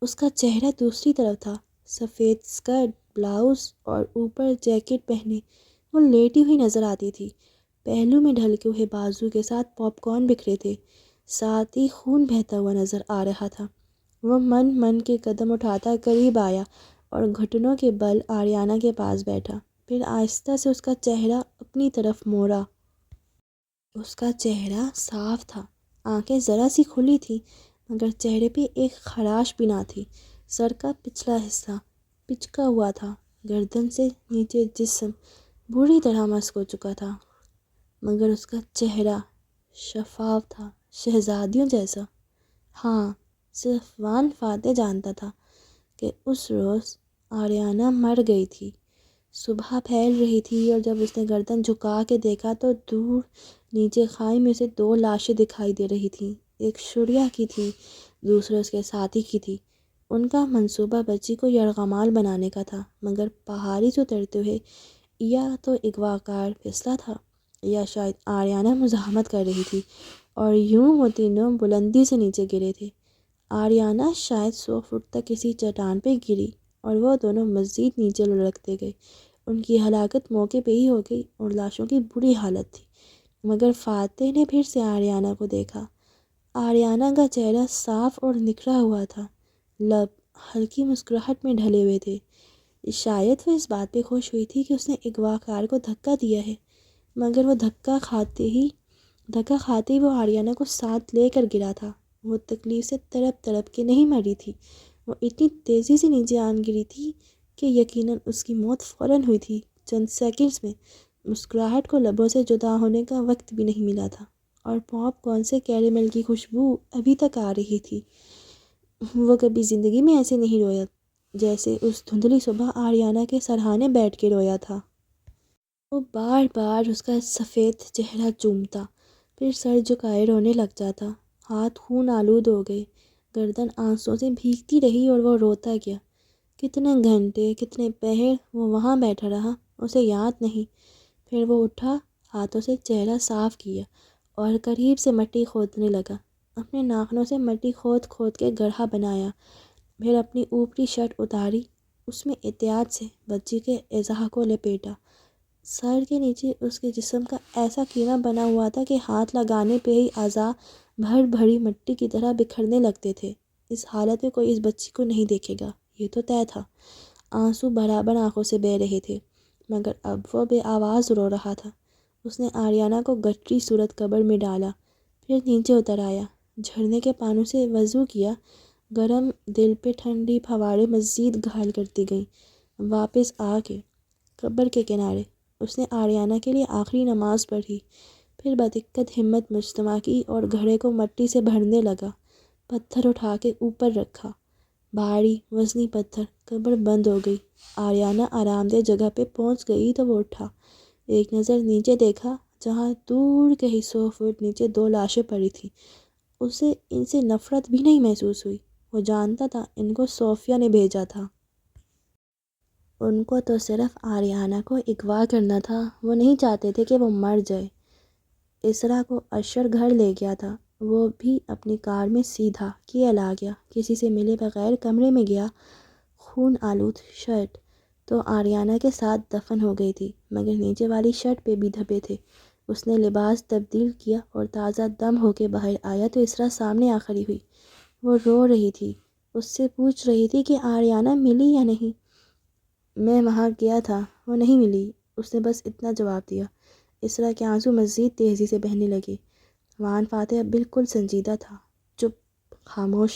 اس کا چہرہ دوسری طرف تھا، سفید اسکرٹ، بلاؤز اور اوپر جیکٹ پہنے وہ لیٹی ہوئی نظر آتی تھی، پہلو میں ڈھلکے ہوئے بازو کے ساتھ پاپ کارن بکھرے تھے، ساتھ ہی خون بہتا ہوا نظر آ رہا تھا۔ وہ من کے قدم اٹھاتا قریب آیا اور گھٹنوں کے بل آریانہ کے پاس بیٹھا، پھر آہستہ سے اس کا چہرہ اپنی اپنی طرف موڑا۔ اس کا چہرہ صاف تھا، آنکھیں ذرا سی کھلی تھیں، مگر چہرے پہ ایک خراش بھی نہ تھی۔ سر کا پچھلا حصہ پچکا ہوا تھا، گردن سے نیچے جسم بری طرح مسک ہو چکا تھا، مگر اس کا چہرہ شفاف تھا، شہزادیوں جیسا۔ ہاں، صرف وان فاتح جانتا تھا کہ اس روز آریانہ مر گئی تھی۔ صبح پھیل رہی تھی اور جب اس نے گردن جھکا کے دیکھا تو دور نیچے کھائی میں سے 2 لاشیں دکھائی دے رہی تھیں۔ ایک شوریا کی تھی، دوسرے اس کے ساتھی کی تھی۔ ان کا منصوبہ بچی کو یرغمال بنانے کا تھا، مگر پہاڑی سے اترتے ہوئے یا تو اغوا کار پھسلا تھا یا شاید آریانہ مزاحمت کر رہی تھی، اور یوں وہ تینوں بلندی سے نیچے گرے تھے۔ آریانہ شاید 100 فٹ تک کسی چٹان پہ گری اور وہ دونوں مزید نیچے لڑکتے گئے۔ ان کی ہلاکت موقع پہ ہی ہو گئی اور لاشوں کی بری حالت تھی۔ مگر فاتح نے پھر سے آریانہ کو دیکھا۔ آریانہ کا چہرہ صاف اور نکھرا ہوا تھا، لب ہلکی مسکراہٹ میں ڈھلے ہوئے تھے۔ شاید وہ اس بات پہ خوش ہوئی تھی کہ اس نے اغوا کار کو دھکا دیا ہے، مگر وہ دھکا کھاتے ہی وہ آریانہ کو ساتھ لے کر گرا تھا۔ وہ تکلیف سے تڑپ تڑپ کے نہیں مری تھی، وہ اتنی تیزی سے نیچے آن گری تھی کہ یقیناً اس کی موت فوراً ہوئی تھی، چند سیکنڈز میں۔ مسکراہٹ کو لبوں سے جدا ہونے کا وقت بھی نہیں ملا تھا، اور پاپ کارن سے کیرمل کی خوشبو ابھی تک آ رہی تھی۔ وہ کبھی زندگی میں ایسے نہیں رویا جیسے اس دھندلی صبح آریانہ کے سرہانے بیٹھ کے رویا تھا۔ وہ بار بار اس کا سفید چہرہ چومتا، پھر سر جھکائے رونے لگ جاتا۔ ہاتھ خون آلود ہو گئے، گردن آنسوں سے بھیگتی رہی اور وہ روتا گیا۔ کتنے گھنٹے، کتنے پہر وہ وہاں بیٹھا رہا، اسے یاد نہیں۔ پھر وہ اٹھا، ہاتھوں سے چہرہ صاف کیا اور قریب سے مٹی کھودنے لگا۔ اپنے ناخنوں سے مٹی کھود کھود کے گڑھا بنایا، پھر اپنی اوپری شرٹ اتاری، اس میں احتیاط سے بچی کے اعضاء کو لپیٹا۔ سر کے نیچے اس کے جسم کا ایسا کیما بنا ہوا تھا کہ ہاتھ لگانے پہ ہی اعضاء بھر بھری مٹی کی طرح بکھرنے لگتے تھے۔ اس حالت میں کوئی اس بچی کو نہیں دیکھے گا، یہ تو طے تھا۔ آنسو برابر آنکھوں سے بہہ رہے تھے، مگر اب وہ بے آواز رو رہا تھا۔ اس نے آریانہ کو گٹری صورت قبر میں ڈالا، پھر نیچے اتر آیا، جھرنے کے پانوں سے وضو کیا۔ گرم دل پہ ٹھنڈی پھواریں مزید گھال کرتی گئیں۔ واپس آ کے قبر کے کنارے اس نے آریانہ کے لیے آخری نماز پڑھی، پھر بدقت ہمت مجتمع کی اور گھڑے کو مٹی سے بھرنے لگا۔ پتھر اٹھا کے اوپر رکھا، بھاری وزنی پتھر۔ قبر بند ہو گئی۔ آریانہ آرام دہ جگہ پہ پہنچ گئی تو وہ اٹھا، ایک نظر نیچے دیکھا جہاں دور کہیں 100 فٹ نیچے 2 لاشیں پڑی تھیں۔ اسے ان سے نفرت بھی نہیں محسوس ہوئی، وہ جانتا تھا ان کو صوفیہ نے بھیجا تھا۔ ان کو تو صرف آریانہ کو اغوا کرنا تھا، وہ نہیں چاہتے تھے کہ وہ مر جائے۔ اسرا کو اشر گھر لے گیا تھا، وہ بھی اپنی کار میں سیدھا کیل آ گیا، کسی سے ملے بغیر کمرے میں گیا۔ خون آلود شرٹ تو آریانہ کے ساتھ دفن ہو گئی تھی، مگر نیچے والی شرٹ پہ بھی دھبے تھے۔ اس نے لباس تبدیل کیا اور تازہ دم ہو کے باہر آیا تو اسرا سامنے آ کھڑی ہوئی۔ وہ رو رہی تھی، اس سے پوچھ رہی تھی کہ آریانہ ملی یا نہیں۔ میں وہاں گیا تھا، وہ نہیں ملی، اس نے بس اتنا جواب دیا۔ اسرا کے آنسو مزید تیزی سے بہنے لگے۔ وان فاتح بالکل سنجیدہ تھا، چپ، خاموش۔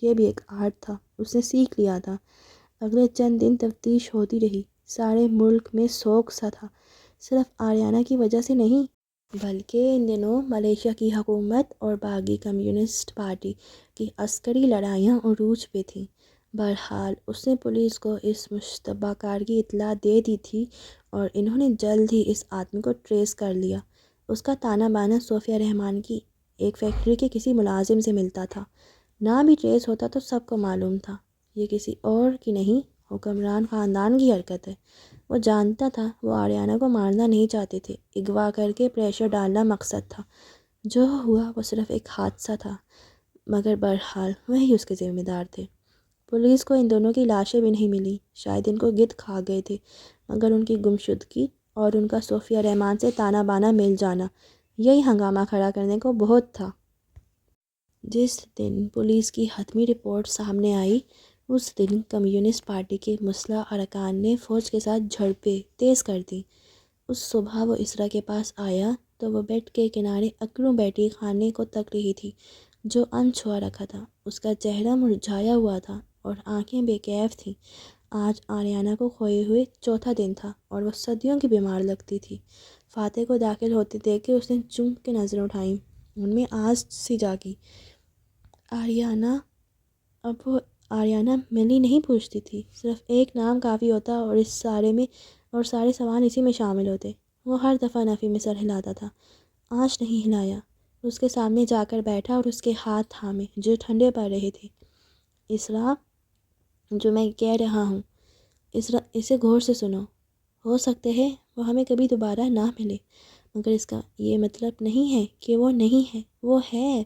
یہ بھی ایک آرٹ تھا، اس نے سیکھ لیا تھا۔ اگلے چند دن تفتیش ہوتی رہی، سارے ملک میں سوگ سا تھا، صرف آریانہ کی وجہ سے نہیں، بلکہ ان دنوں ملیشیا کی حکومت اور باغی کمیونسٹ پارٹی کی عسکری لڑائیاں عروج پہ تھیں۔ بہرحال اس نے پولیس کو اس مشتبہ کار کی اطلاع دے دی تھی اور انہوں نے جلد ہی اس آدمی کو ٹریس کر لیا۔ اس کا تانا بانا صوفیہ رحمان کی ایک فیکٹری کے کسی ملازم سے ملتا تھا۔ نہ بھی ٹریس ہوتا تو سب کو معلوم تھا، یہ کسی اور کی نہیں، حکمران خاندان کی حرکت ہے۔ وہ جانتا تھا وہ آریانہ کو مارنا نہیں چاہتے تھے، اغوا کر کے پریشر ڈالنا مقصد تھا۔ جو ہوا وہ صرف ایک حادثہ تھا، مگر بہرحال وہی اس کے ذمہ دار تھے۔ پولیس کو ان دونوں کی لاشیں بھی نہیں ملی، شاید ان کو گدھ کھا گئے تھے، مگر ان کی گمشدگی اور ان کا صوفیہ رحمان سے تانا بانا مل جانا، یہی ہنگامہ کھڑا کرنے کو بہت تھا۔ جس دن پولیس کی حتمی رپورٹ سامنے آئی، اس دن کمیونسٹ پارٹی کے مسلح ارکان نے فوج کے ساتھ جھڑپیں تیز کر دیں۔ اس صبح وہ اسرا کے پاس آیا تو وہ بیڈ کے کنارے اکڑوں بیٹھی کھانے کو تک رہی تھی جو ان چھوا رکھا تھا۔ اس کا چہرہ مرجھایا ہوا تھا اور آنکھیں بے کیف تھیں۔ آج آریانہ کو کھوئے ہوئے چوتھا دن تھا اور وہ صدیوں کی بیمار لگتی تھی۔ فاتح کو داخل ہوتے دیکھ کے اس نے چونک کے نظریں اٹھائیں۔ ان میں آس سی جاگی۔ آریانہ۔ اب وہ آریانہ ملی نہیں پوچھتی تھی، صرف ایک نام کافی ہوتا اور سارے سوال اسی میں شامل ہوتے۔ وہ ہر دفعہ نفی میں سر ہلاتا تھا۔ آج نہیں ہلایا۔ اس کے سامنے جا کر بیٹھا اور اس کے ہاتھ تھامے جو ٹھنڈے پڑ رہے تھے۔ اسرا، جو میں کہہ رہا ہوں، اسرا اسے غور سے سنو۔ ہو سکتے ہے وہ ہمیں کبھی دوبارہ نہ ملے، مگر اس کا یہ مطلب نہیں ہے کہ وہ نہیں ہے۔ وہ ہے،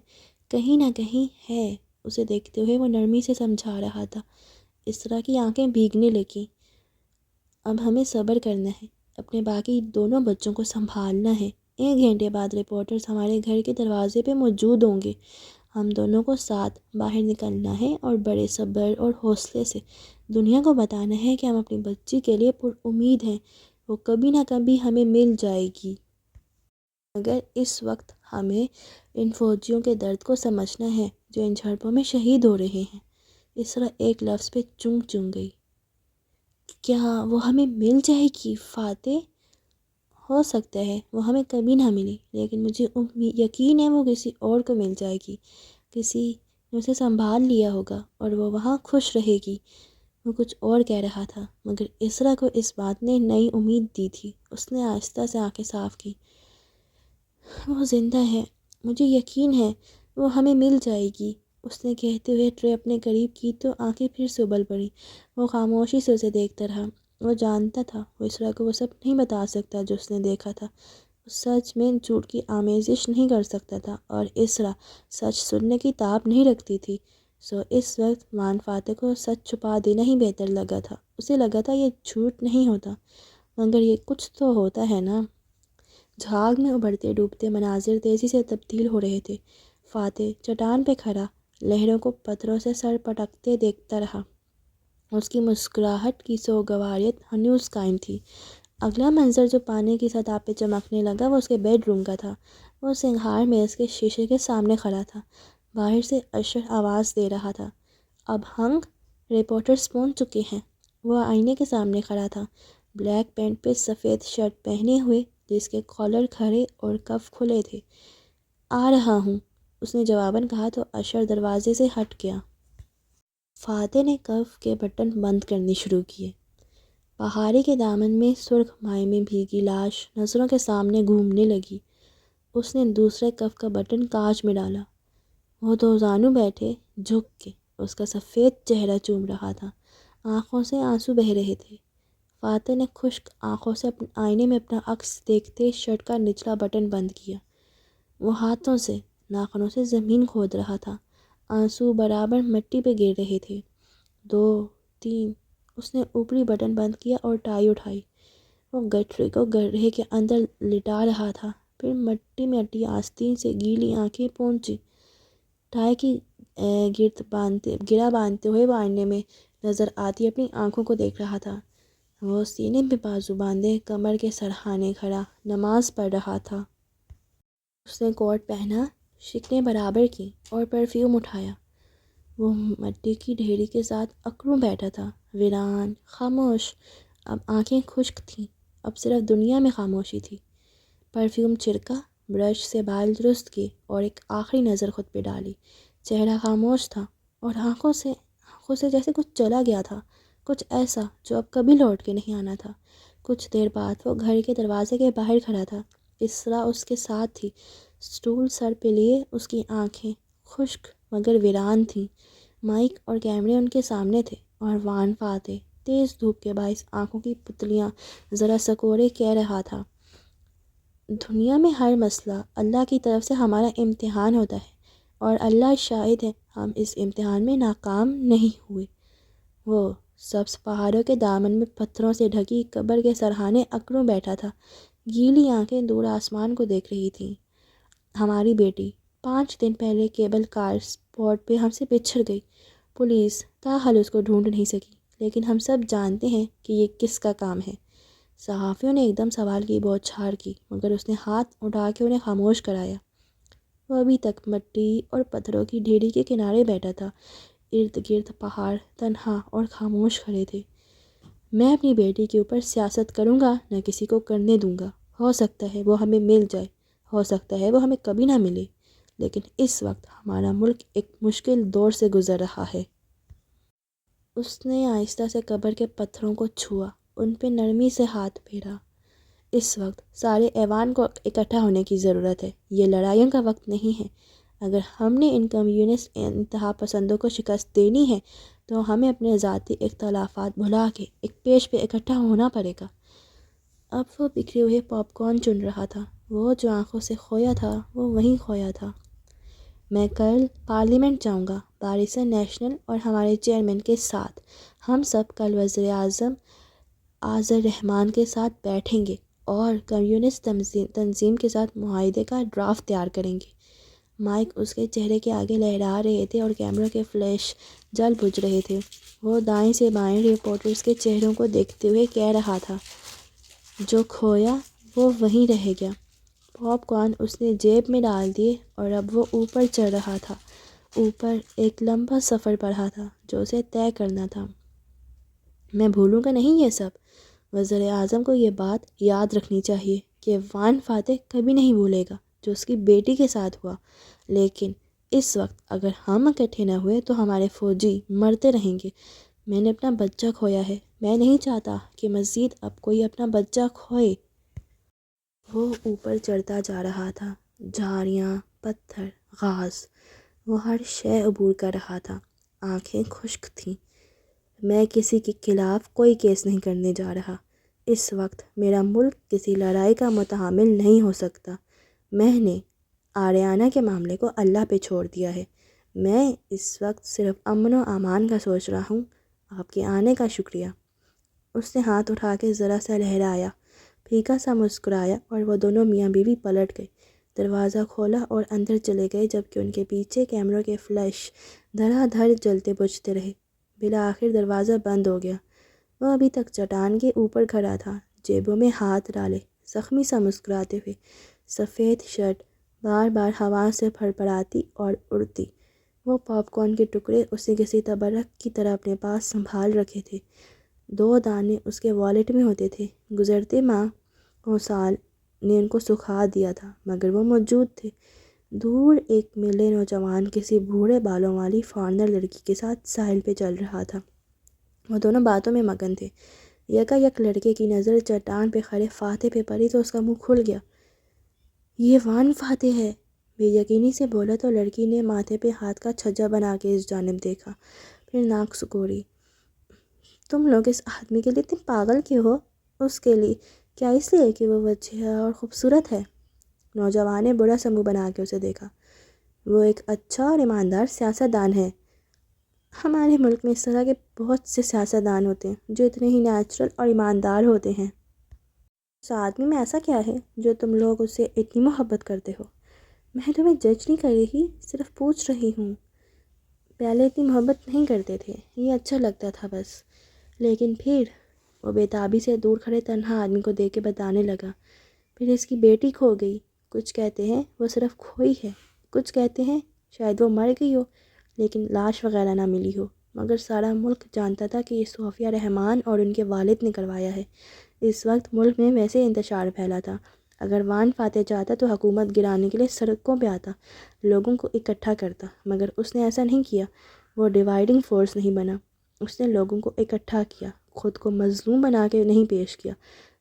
کہیں نہ کہیں ہے۔ اسے دیکھتے ہوئے وہ نرمی سے سمجھا رہا تھا۔ اسرا کی آنکھیں بھیگنے لگیں۔ اب ہمیں صبر کرنا ہے، اپنے باقی دونوں بچوں کو سنبھالنا ہے۔ 1 گھنٹے بعد رپورٹرز ہمارے گھر کے دروازے پہ موجود ہوں گے۔ ہم دونوں کو ساتھ باہر نکلنا ہے اور بڑے صبر اور حوصلے سے دنیا کو بتانا ہے کہ ہم اپنی بچی کے لیے پر امید ہیں، وہ کبھی نہ کبھی ہمیں مل جائے گی۔ مگر اس وقت ہمیں ان فوجیوں کے درد کو سمجھنا ہے جو ان جھڑپوں میں شہید ہو رہے ہیں۔ اسرا ایک لفظ پہ چونک گئی۔ کیا وہ ہمیں مل جائے گی فاتح؟ ہو سکتا ہے وہ ہمیں کبھی نہ ملے، لیکن مجھے یقین ہے وہ کسی اور کو مل جائے گی۔ کسی نے اسے سنبھال لیا ہوگا اور وہ وہاں خوش رہے گی۔ وہ کچھ اور کہہ رہا تھا، مگر اسرا کو اس بات نے نئی امید دی تھی۔ اس نے آہستہ سے آنکھیں صاف کی۔ وہ زندہ ہے، مجھے یقین ہے وہ ہمیں مل جائے گی۔ اس نے کہتے ہوئے ٹرے اپنے قریب کی تو آنکھیں پھر سے ابل پڑیں۔ وہ خاموشی سے اسے دیکھتا رہا۔ وہ جانتا تھا وہ اسرا کو وہ سب نہیں بتا سکتا جو اس نے دیکھا تھا۔ وہ سچ میں جھوٹ کی آمیزش نہیں کر سکتا تھا اور اسرا سچ سننے کی تاب نہیں رکھتی تھی۔ اس وقت مان فاتح کو سچ چھپا دینا ہی بہتر لگا تھا۔ اسے لگا تھا یہ جھوٹ نہیں ہوتا، مگر یہ کچھ تو ہوتا ہے نا۔ جھاگ میں ابھرتے ڈوبتے مناظر تیزی سے تبدیل ہو رہے تھے۔ فاتح چٹان پہ کھڑا لہروں کو پتھروں سے سر پٹکتے دیکھتا رہا۔ اس کی مسکراہٹ کی سوگواریت ہنوز قائم تھی۔ اگلا منظر جو پانی کی سطح پہ چمکنے لگا وہ اس کے بیڈ روم کا تھا۔ وہ سنگھار میز کے شیشے کے سامنے کھڑا تھا۔ باہر سے اشر آواز دے رہا تھا، اب ہنگ رپورٹرز پہنچ چکے ہیں۔ وہ آئینے کے سامنے کھڑا تھا، بلیک پینٹ پہ سفید شرٹ پہنے ہوئے جس کے کالر کھڑے اور کف کھلے تھے۔ آ رہا ہوں، اس نے جواباً کہا تو اشر دروازے سے ہٹ گیا۔ فاتح نے کف کے بٹن بند کرنے شروع کیے۔ پہاڑی کے دامن میں سرخ مائی میں بھیگی لاش نظروں کے سامنے گھومنے لگی۔ اس نے دوسرے کف کا بٹن کانچ میں ڈالا۔ وہ دوزانوں بیٹھے جھک کے اس کا سفید چہرہ چوم رہا تھا۔ آنکھوں سے آنسو بہہ رہے تھے۔ فاتح نے خشک آنکھوں سے آئینے میں اپنا عکس دیکھتے شرٹ کا نچلا بٹن بند کیا۔ وہ ہاتھوں سے ناخنوں سے زمین کھود رہا تھا۔ آنسو برابر مٹی پہ گر رہے تھے۔ 2 3 اس نے اوپری بٹن بند کیا اور ٹائی اٹھائی۔ وہ گٹھری کو گڑھے کے اندر لٹا رہا تھا، پھر مٹی میں اٹی آستین سے گیلی آنکھیں پونچھی۔ ٹائی کی گرہ باندھتے ہوئے وہ آئینے میں نظر آتی اپنی آنکھوں کو دیکھ رہا تھا۔ وہ سینے پہ بازو باندھے کمر کے سرہانے کھڑا نماز پڑھ رہا تھا۔ اس نے کوٹ پہنا، شکنیں برابر کی اور پرفیوم اٹھایا۔ وہ مٹی کی ڈھیری کے ساتھ اکڑوں بیٹھا تھا، ویران، خاموش۔ اب آنکھیں خشک تھیں، اب صرف دنیا میں خاموشی تھی۔ پرفیوم چھڑکا، برش سے بال درست کیے اور ایک آخری نظر خود پہ ڈالی۔ چہرہ خاموش تھا اور آنکھوں سے جیسے کچھ چلا گیا تھا، کچھ ایسا جو اب کبھی لوٹ کے نہیں آنا تھا۔ کچھ دیر بعد وہ گھر کے دروازے کے باہر کھڑا تھا۔ اسرا اس کے ساتھ تھی، سٹول سر پہ لیے۔ اس کی آنکھیں خشک مگر ویران تھیں۔ مائک اور کیمرے ان کے سامنے تھے اور وان فاتح تیز دھوپ کے باعث آنکھوں کی پتلیاں ذرا سکوڑے کہہ رہا تھا، دنیا میں ہر مسئلہ اللہ کی طرف سے ہمارا امتحان ہوتا ہے اور اللہ شاہد ہے ہم اس امتحان میں ناکام نہیں ہوئے۔ وہ سبز پہاڑوں کے دامن میں پتھروں سے ڈھکی قبر کے سرہانے اکڑوں بیٹھا تھا، گیلی آنکھیں دور آسمان کو دیکھ رہی تھیں۔ ہماری بیٹی 5 دن پہلے کیبل کار سپورٹ پہ ہم سے بچھڑ گئی۔ پولیس تاحال اس کو ڈھونڈ نہیں سکی، لیکن ہم سب جانتے ہیں کہ یہ کس کا کام ہے۔ صحافیوں نے ایک دم سوال کی بوچھار کی، مگر اس نے ہاتھ اٹھا کے انہیں خاموش کرایا۔ وہ ابھی تک مٹی اور پتھروں کی ڈھیری کے کنارے بیٹھا تھا۔ ارد گرد پہاڑ تنہا اور خاموش کھڑے تھے۔ میں اپنی بیٹی کے اوپر سیاست کروں گا، نہ کسی کو کرنے دوں گا۔ ہو سکتا ہے وہ ہمیں مل جائے، ہو سکتا ہے وہ ہمیں کبھی نہ ملے، لیکن اس وقت ہمارا ملک ایک مشکل دور سے گزر رہا ہے۔ اس نے آہستہ سے قبر کے پتھروں کو چھوا، ان پہ نرمی سے ہاتھ پھیرا۔ اس وقت سارے ایوان کو اکٹھا ہونے کی ضرورت ہے۔ یہ لڑائیوں کا وقت نہیں ہے۔ اگر ہم نے ان کمیونسٹ انتہا پسندوں کو شکست دینی ہے تو ہمیں اپنے ذاتی اختلافات بھلا کے ایک پیش پہ اکٹھا ہونا پڑے گا۔ اب وہ بکھرے ہوئے پاپ کارن چن رہا تھا۔ وہ جو آنکھوں سے کھویا تھا وہ وہیں کھویا تھا۔ میں کل پارلیمنٹ جاؤں گا، پارٹیشن نیشنل اور ہمارے چیئرمین کے ساتھ۔ ہم سب کل وزیر اعظم عزیز الرحمان کے ساتھ بیٹھیں گے اور کمیونسٹ تنظیم کے ساتھ معاہدے کا ڈرافٹ تیار کریں گے۔ مائک اس کے چہرے کے آگے لہرا رہے تھے اور کیمروں کے فلیش جل بجھ رہے تھے۔ وہ دائیں سے بائیں رپورٹرز کے چہروں کو دیکھتے ہوئے کہہ رہا تھا، جو کھویا وہ وہیں رہ گیا۔ پاپ کارن اس نے جیب میں ڈال دیے اور اب وہ اوپر چڑھ رہا تھا۔ اوپر ایک لمبا سفر پڑا تھا جو اسے طے کرنا تھا۔ میں بھولوں گا نہیں یہ سب۔ وزیر اعظم کو یہ بات یاد رکھنی چاہیے کہ وان فاتح کبھی نہیں بھولے گا جو اس کی بیٹی کے ساتھ ہوا، لیکن اس وقت اگر ہم اکٹھے نہ ہوئے تو ہمارے فوجی مرتے رہیں گے۔ میں نے اپنا بچہ کھویا ہے، میں نہیں چاہتا کہ مزید اب کوئی اپنا بچہ کھوئے۔ وہ اوپر چڑھتا جا رہا تھا، جھاڑیاں، پتھر، گھاس، وہ ہر شے عبور کر رہا تھا۔ آنکھیں خشک تھیں۔ میں کسی کے خلاف کوئی کیس نہیں کرنے جا رہا۔ اس وقت میرا ملک کسی لڑائی کا متحمل نہیں ہو سکتا۔ میں نے آریانہ کے معاملے کو اللہ پہ چھوڑ دیا ہے۔ میں اس وقت صرف امن و امان کا سوچ رہا ہوں۔ آپ کے آنے کا شکریہ۔ اس نے ہاتھ اٹھا کے ذرا سا لہرایا، پھیکا سا مسکرایا اور وہ دونوں میاں بیوی پلٹ گئے۔ دروازہ کھولا اور اندر چلے گئے جبکہ ان کے پیچھے کیمروں کے فلیش دھڑا دھڑ جلتے بجھتے رہے۔ بالآخر دروازہ بند ہو گیا۔ وہ ابھی تک چٹان کے اوپر کھڑا تھا، جیبوں میں ہاتھ ڈالے، زخمی سا مسکراتے ہوئے۔ سفید شرٹ بار بار ہوا سے پھڑپڑاتی اور اڑتی۔ وہ پاپ کارن کے ٹکڑے اس نے کسی تبرک کی طرح اپنے پاس سنبھال رکھے تھے۔ 2 دانے اس کے والیٹ میں ہوتے تھے۔ گزرتے ماہ اور سال نے ان کو سکھا دیا تھا، مگر وہ موجود تھے۔ دور ایک میلے نوجوان کسی بھورے بالوں والی فارنر لڑکی کے ساتھ ساحل پہ چل رہا تھا۔ وہ دونوں باتوں میں مگن تھے۔ یکا یک لڑکے کی نظر چٹان پہ کھڑے فاتح پہ پڑی تو اس کا منہ کھل گیا۔ یہ وان فاتح ہے، بے یقینی سے بولا تو لڑکی نے ماتھے پہ ہاتھ کا چھجا بنا کے اس جانب دیکھا، پھر ناک سکوڑی۔ تم لوگ اس آدمی کے لیے اتنے پاگل کیوں ہو؟ اس کے لیے کیا اس لیے کہ وہ وجیح اور خوبصورت ہے؟ نوجوان نے برا سا منہ بنا کے اسے دیکھا۔ وہ ایک اچھا اور ایماندار سیاستدان ہے۔ ہمارے ملک میں اس طرح کے بہت سے سیاستدان ہوتے ہیں جو اتنے ہی نیچرل اور ایماندار ہوتے ہیں۔ اس آدمی میں ایسا کیا ہے جو تم لوگ اسے اتنی محبت کرتے ہو؟ میں تمہیں جج نہیں کر رہی، صرف پوچھ رہی ہوں۔ پہلے اتنی محبت نہیں کرتے تھے، یہ اچھا لگتا تھا بس، لیکن پھر… وہ بے تابی سے دور کھڑے تنہا آدمی کو دیکھ کے بتانے لگا، پھر اس کی بیٹی کھو گئی۔ کچھ کہتے ہیں وہ صرف کھوئی ہے، کچھ کہتے ہیں شاید وہ مر گئی ہو لیکن لاش وغیرہ نہ ملی ہو، مگر سارا ملک جانتا تھا کہ یہ صوفیہ رحمان اور ان کے والد نے کروایا ہے۔ اس وقت ملک میں ویسے انتشار پھیلا تھا۔ اگر وان فاتح چاہتا تو حکومت گرانے کے لیے سڑکوں پہ آتا، لوگوں کو اکٹھا کرتا، مگر اس نے ایسا نہیں کیا۔ وہ ڈیوائڈنگ فورس نہیں بنا، اس نے لوگوں کو اکٹھا کیا، خود کو مظلوم بنا کے نہیں پیش کیا۔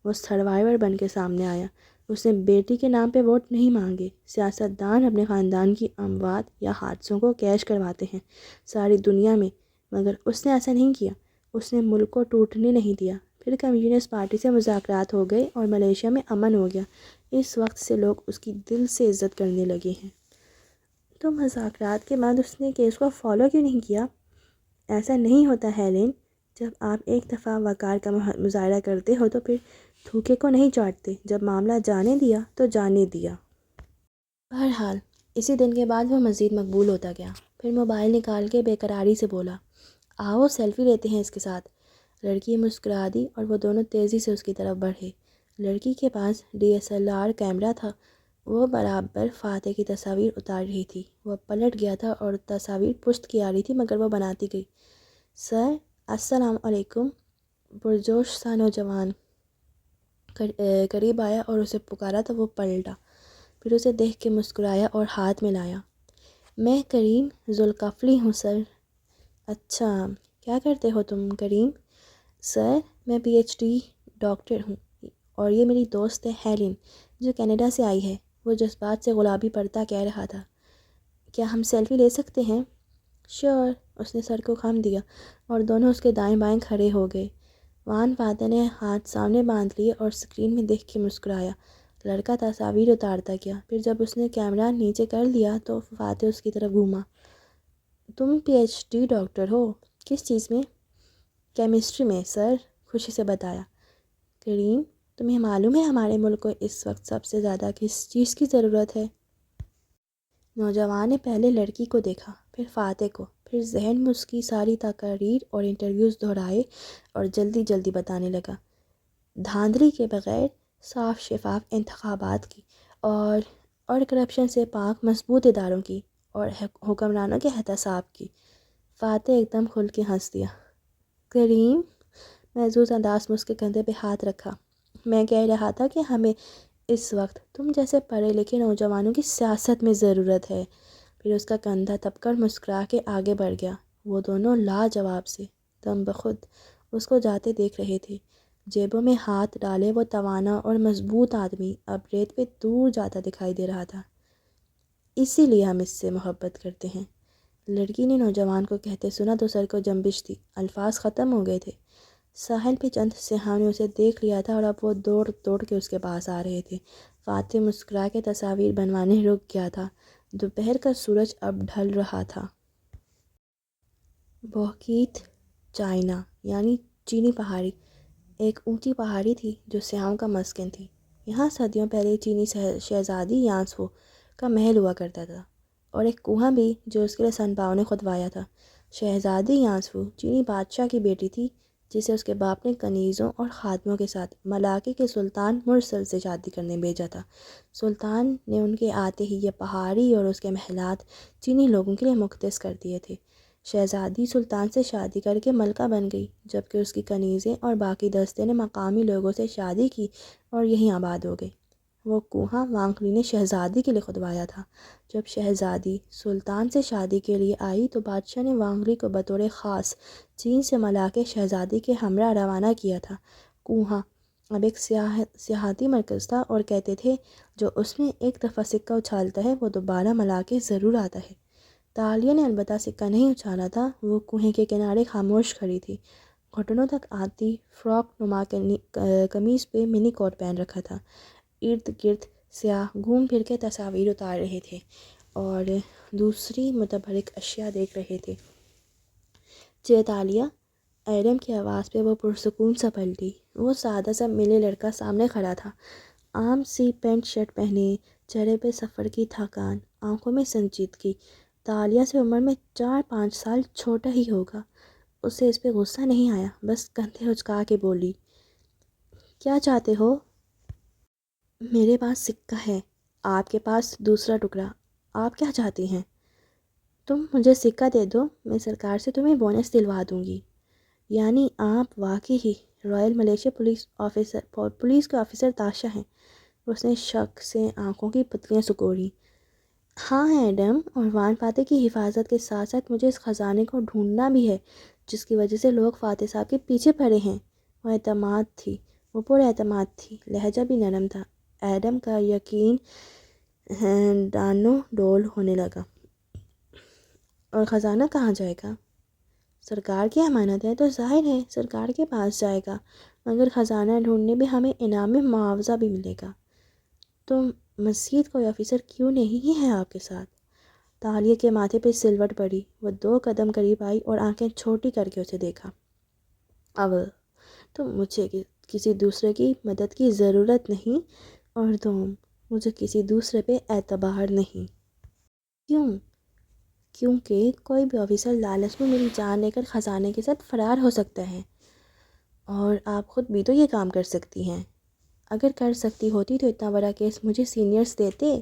وہ سروائیور بن کے سامنے آیا۔ اس نے بیٹی کے نام پہ ووٹ نہیں مانگے۔ سیاستدان اپنے خاندان کی اموات یا حادثوں کو کیش کرواتے ہیں ساری دنیا میں، مگر اس نے ایسا نہیں کیا۔ اس نے ملک کو ٹوٹنے نہیں دیا۔ پھر کمیونسٹ پارٹی سے مذاکرات ہو گئے اور ملیشیا میں امن ہو گیا۔ اس وقت سے لوگ اس کی دل سے عزت کرنے لگے ہیں۔ تو مذاکرات کے بعد اس نے کیس کو فالو کیوں نہیں کیا؟ ایسا نہیں ہوتا ہیلین، جب آپ ایک دفعہ وقار کا مظاہرہ کرتے ہو تو پھر تھوکے کو نہیں چاٹتے۔ جب معاملہ جانے دیا تو جانے دیا۔ بہرحال اسی دن کے بعد وہ مزید مقبول ہوتا گیا۔ پھر موبائل نکال کے بے قراری سے بولا، آؤ سیلفی لیتے ہیں اس کے ساتھ۔ لڑکی مسکرا دی اور وہ دونوں تیزی سے اس کی طرف بڑھے۔ لڑکی کے پاس DSLR کیمرہ تھا۔ وہ برابر فاتح کی تصاویر اتار رہی تھی۔ وہ پلٹ گیا تھا اور تصاویر پشت کی آ رہی تھی مگر وہ بناتی گئی۔ سر السلام علیکم۔ پرجوش سا نوجوان قریب آیا اور اسے پکارا تو وہ پلٹا، پھر اسے دیکھ کے مسکرایا اور ہاتھ ملایا۔ میں کریم ذوالکفلی ہوں سر۔ اچھا، کیا کرتے ہو تم کریم؟ سر میں PhD ڈاکٹر ہوں اور یہ میری دوست ہے ہیلن جو کینیڈا سے آئی ہے۔ وہ جذبات سے گلابی پڑتا کہہ رہا تھا۔ کیا ہم سیلفی لے سکتے ہیں؟ شور، اس نے سر کو خم دیا اور دونوں اس کے دائیں بائیں کھڑے ہو گئے۔ وان فاتح نے ہاتھ سامنے باندھ لیے اور اسکرین میں دیکھ کے مسکرایا۔ لڑکا تصاویر اتارتا گیا، پھر جب اس نے کیمرہ نیچے کر لیا تو فاتح اس کی طرف گھوما۔ تم PhD ڈاکٹر ہو؟ کس چیز میں؟ کیمسٹری میں سر، خوشی سے بتایا۔ کریم، تمہیں معلوم ہے ہمارے ملک کو اس وقت سب سے زیادہ کس چیز کی ضرورت ہے؟ نوجوان نے پہلے لڑکی کو دیکھا، پھر فاتح کو، پھر ذہن میں اس کی ساری تقاریر اور انٹرویوز دہرائے اور جلدی جلدی بتانے لگا۔ دھاندلی کے بغیر صاف شفاف انتخابات کی اور کرپشن سے پاک مضبوط اداروں کی اور حکمرانوں کے احتساب کی۔ فاتح ایک دم کھل کے ہنس دیا۔ کریم، محظوظ انداز میں اس کے کندھے پہ ہاتھ رکھا۔ میں کہہ رہا تھا کہ ہمیں اس وقت تم جیسے پڑھے لکھے نوجوانوں کی سیاست میں ضرورت ہے۔ پھر اس کا کندھا تپ کر مسکرا کے آگے بڑھ گیا۔ وہ دونوں لاجواب سے دم بخود اس کو جاتے دیکھ رہے تھے۔ جیبوں میں ہاتھ ڈالے وہ توانا اور مضبوط آدمی اب ریت پہ دور جاتا دکھائی دے رہا تھا۔ اسی لیے ہم اس سے محبت کرتے ہیں، لڑکی نے نوجوان کو کہتے سنا تو سر کو جنبش تھی۔ الفاظ ختم ہو گئے تھے۔ ساحل پہ چند سیاحوں نے اسے دیکھ لیا تھا اور اب وہ دوڑ دوڑ کے اس کے پاس آ رہے تھے۔ فاتح مسکرا کے تصاویر بنوانے رک گیا تھا۔ دوپہر کا سورج اب ڈھل رہا تھا۔ بوکیت چائنا یعنی چینی پہاڑی ایک اونچی پہاڑی تھی جو سیاحوں کا مسکن تھی۔ یہاں صدیوں پہلے چینی شہزادی یانسفو کا محل ہوا کرتا تھا اور ایک کنواں بھی جو اس کے لیے سن پاؤ نے کھدوایا تھا۔ شہزادی یانسفو چینی بادشاہ کی بیٹی تھی جسے اس کے باپ نے کنیزوں اور خادموں کے ساتھ ملاقے کے سلطان مرسل سے شادی کرنے بھیجا تھا۔ سلطان نے ان کے آتے ہی یہ پہاڑی اور اس کے محلات چینی لوگوں کے لیے مختص کر دیے تھے۔ شہزادی سلطان سے شادی کر کے ملکہ بن گئی جبکہ اس کی کنیزیں اور باقی دستے نے مقامی لوگوں سے شادی کی اور یہیں آباد ہو گئے۔ وہ کنواں وانگلی نے شہزادی کے لیے کھدوایا تھا۔ جب شہزادی سلطان سے شادی کے لیے آئی تو بادشاہ نے وانگلی کو بطور خاص چین سے ملاقے شہزادی کے ہمراہ روانہ کیا تھا۔ کنواں اب ایک سیاحتی مرکز تھا اور کہتے تھے جو اس میں ایک دفعہ سکہ اچھالتا ہے وہ دوبارہ ملاقے ضرور آتا ہے۔ تالیہ نے البتہ سکہ نہیں اچھالا تھا۔ وہ کنویں کے کنارے خاموش کھڑی تھی، گھٹنوں تک آتی فراک نما قمیص پہ منی کوٹ پہن رکھا تھا۔ ارد گرد سیاح گھوم پھر کے تصاویر اتار رہے تھے اور دوسری متبرک اشیاء دیکھ رہے تھے۔ تالیہ، ایڈم کی آواز پہ وہ پرسکون سا پلٹی۔ وہ سادہ سا ملے لڑکا سامنے کھڑا تھا، عام سی پینٹ شرٹ پہنے، چہرے پہ سفر کی تھکان، آنکھوں میں سنجیدگی۔ تالیہ سے عمر میں 4-5 سال چھوٹا ہی ہوگا۔ اسے اس پہ غصہ نہیں آیا، بس کندھے اچکا کے بولی، کیا چاہتے ہو؟ میرے پاس سکہ ہے، آپ کے پاس دوسرا ٹکڑا، آپ کیا چاہتی ہیں؟ تم مجھے سکہ دے دو، میں سرکار سے تمہیں بونس دلوا دوں گی۔ یعنی آپ واقعی ہی رائل ملیشیا پولیس کے آفیسر تاشا ہیں؟ اس نے شک سے آنکھوں کی پتلیاں سکوڑی۔ ہاں ایڈم، اور وان فاتح کی حفاظت کے ساتھ ساتھ مجھے اس خزانے کو ڈھونڈنا بھی ہے جس کی وجہ سے لوگ فاتح صاحب کے پیچھے پڑے ہیں۔ وہ پر اعتماد تھی، لہجہ بھی نرم تھا۔ ایڈم کا یقین ڈانو ڈول ہونے لگا۔ اور خزانہ کہاں جائے گا؟ سرکار کی امانت ہے تو ظاہر ہے سرکار کے پاس جائے گا، مگر خزانہ ڈھونڈنے میں ہمیں انعام میں معاوضہ بھی ملے گا۔ تو مزید کوئی آفیسر کیوں نہیں ہے آپ کے ساتھ؟ تالیہ کے ماتھے پہ سلوٹ پڑی۔ وہ 2 قدم قریب آئی اور آنکھیں چھوٹی کر کے اسے دیکھا۔ اب تو مجھے کسی دوسرے کی مدد کی ضرورت نہیں، اور دوم مجھے کسی دوسرے پہ اعتبار نہیں۔ کیوں؟ کیونکہ کوئی بھی آفیسر لالچ میں میری جان لے کر خزانے کے ساتھ فرار ہو سکتا ہے۔ اور آپ خود بھی تو یہ کام کر سکتی ہیں. اگر کر سکتی ہوتی تو اتنا بڑا کیس مجھے سینئرز دیتے.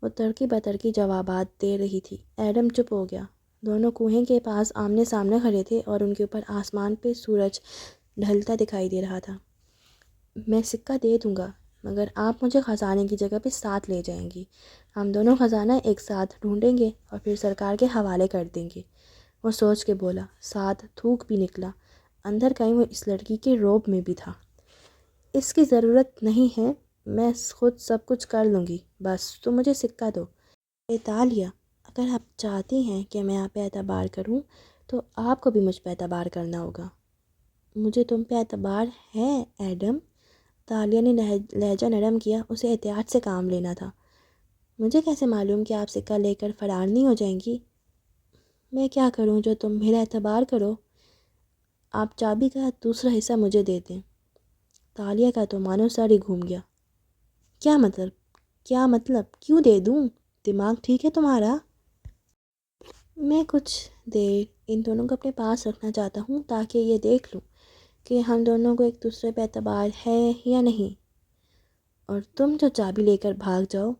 وہ تڑکی بتڑکی جوابات دے رہی تھی. ایڈم چپ ہو گیا. دونوں کنویں کے پاس آمنے سامنے کھڑے تھے اور ان کے اوپر آسمان پہ سورج ڈھلتا دکھائی دے رہا تھا. میں سکہ دے دوں گا مگر آپ مجھے خزانے کی جگہ پہ ساتھ لے جائیں گی. ہم دونوں خزانہ ایک ساتھ ڈھونڈیں گے اور پھر سرکار کے حوالے کر دیں گے. وہ سوچ کے بولا. ساتھ تھوک بھی نکلا. اندر کہیں وہ اس لڑکی کے روب میں بھی تھا. اس کی ضرورت نہیں ہے، میں خود سب کچھ کر لوں گی، بس تم مجھے سکہ دو. تالیہ، اگر آپ چاہتی ہیں کہ میں آپ پہ اعتبار کروں تو آپ کو بھی مجھ پہ اعتبار کرنا ہوگا. مجھے تم پہ اعتبار ہے ایڈم. تالیہ نے لہجہ نرم کیا. اسے احتیاط سے کام لینا تھا. مجھے کیسے معلوم کہ آپ سکہ لے کر فرار نہیں ہو جائیں گی؟ میں کیا کروں جو تم میرا اعتبار کرو؟ آپ چابی کا دوسرا حصہ مجھے دے دیں. تالیہ کا تو مانو سر ہی گھوم گیا. کیا مطلب کیوں دے دوں؟ دماغ ٹھیک ہے تمہارا؟ میں کچھ دیر ان دونوں کو اپنے پاس رکھنا چاہتا ہوں تاکہ یہ دیکھ لوں کہ ہم دونوں کو ایک دوسرے پہ اعتبار ہے یا نہیں. اور تم جو چابی لے کر بھاگ جاؤ.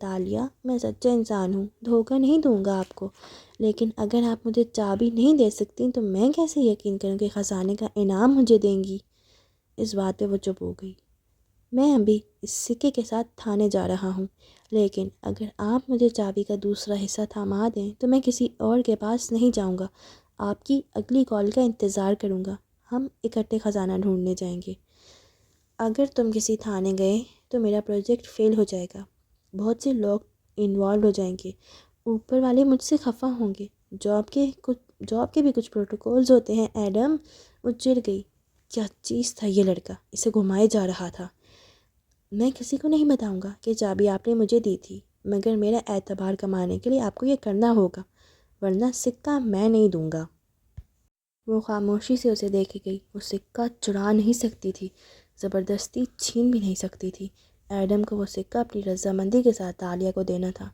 تالیہ، میں سچا انسان ہوں، دھوکہ نہیں دوں گا آپ کو، لیکن اگر آپ مجھے چابی نہیں دے سکتی تو میں کیسے یقین کروں کہ خزانے کا انعام مجھے دیں گی؟ اس بات پہ وہ چپ ہو گئی. میں ابھی اس سکے کے ساتھ تھانے جا رہا ہوں، لیکن اگر آپ مجھے چابی کا دوسرا حصہ تھما دیں تو میں کسی اور کے پاس نہیں جاؤں گا. آپ کی اگلی کال کا انتظار کروں گا. ہم اکٹھے خزانہ ڈھونڈنے جائیں گے. اگر تم کسی تھانے گئے تو میرا پروجیکٹ فیل ہو جائے گا. بہت سے لوگ انوالو ہو جائیں گے. اوپر والے مجھ سے خفا ہوں گے. جاب کے بھی کچھ پروٹوکولز ہوتے ہیں ایڈم. وہ چڑ گئی. کیا چیز تھا یہ لڑکا، اسے گھمائے جا رہا تھا. میں کسی کو نہیں بتاؤں گا کہ چابی آپ نے مجھے دی تھی، مگر میرا اعتبار کمانے کے لیے آپ کو یہ کرنا ہوگا، ورنہ سکہ میں نہیں دوں گا. وہ خاموشی سے اسے دیکھے گئی. وہ سکہ چرا نہیں سکتی تھی، زبردستی چھین بھی نہیں سکتی تھی. ایڈم کو وہ سکہ اپنی رضامندی کے ساتھ تالیہ کو دینا تھا.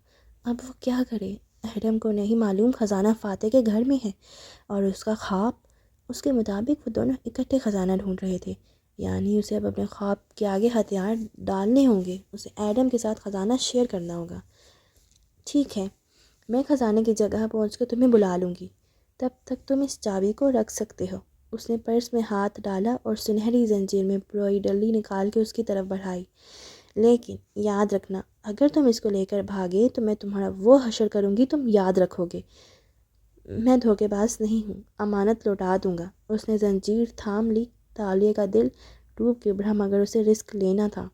اب وہ کیا کرے؟ ایڈم کو نہیں معلوم خزانہ فاتح کے گھر میں ہے اور اس کا خواب. اس کے مطابق وہ دونوں اکٹھے خزانہ ڈھونڈ رہے تھے، یعنی اسے اب اپنے خواب کے آگے ہتھیار ڈالنے ہوں گے. اسے ایڈم کے ساتھ خزانہ شیئر کرنا ہوگا. ٹھیک ہے، میں خزانے کی جگہ پہنچ کر تمہیں بلا لوں گی. تب تک تم اس چابی کو رکھ سکتے ہو. اس نے پرس میں ہاتھ ڈالا اور سنہری زنجیر میں پروئی ڈلی نکال کے اس کی طرف بڑھائی. لیکن یاد رکھنا، اگر تم اس کو لے کر بھاگے تو میں تمہارا وہ حشر کروں گی تم یاد رکھو گے. میں دھوکے باز نہیں ہوں، امانت لوٹا دوں گا. اس نے زنجیر تھام لی. تالیہ کا دل ڈوب کے اٹھا مگر اسے رسک لینا تھا.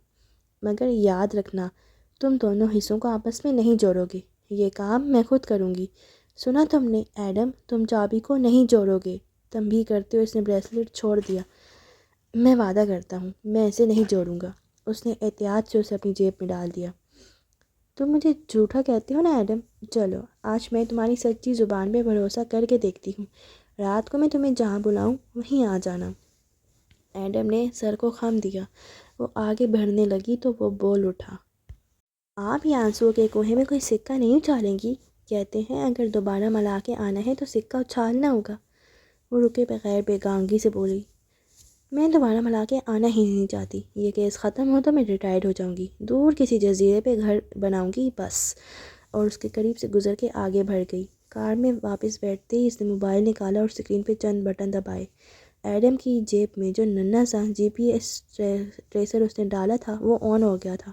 مگر یاد رکھنا، تم دونوں حصوں کو آپس میں نہیں جوڑو گے. یہ کام میں خود کروں گی. سنا تم نے ایڈم؟ تم چابی کو نہیں جوڑو گے. تنبیہ کرتے ہوئے اس نے بریسلٹ چھوڑ دیا. میں وعدہ کرتا ہوں میں اسے نہیں جوڑوں گا. اس نے احتیاط سے اسے اپنی جیب میں ڈال دیا. تم مجھے جھوٹا کہتے ہو نا ایڈم؟ چلو آج میں تمہاری سچی زبان پہ بھروسہ کر کے دیکھتی ہوں. رات کو میں تمہیں جہاں بلاؤں وہیں آ جانا. ایڈم نے سر کو خم دیا. وہ آگے بڑھنے لگی تو وہ بول اٹھا. آپ ہی آنسوؤں کے کنویں میں کوئی سکہ نہیں اچھالیں گی؟ کہتے ہیں اگر دوبارہ ملا کے آنا ہے تو سکہ اچھالنا ہوگا. وہ رکے بغیر بے گانگی سے بولی. میں دوبارہ ملا کے آنا ہی نہیں چاہتی. یہ کیس ختم ہو تو میں ریٹائرڈ ہو جاؤں گی، دور کسی جزیرے پہ گھر بناؤں گی بس. اور اس کے قریب سے گزر کے آگے بڑھ گئی. کار میں واپس بیٹھتے ہی اس نے موبائل نکالا اور اسکرین پہ چند بٹن دبائے. ایڈم کی جیب میں جو ننھا سا GPS ٹریسر اس نے ڈالا تھا وہ آن ہو گیا تھا.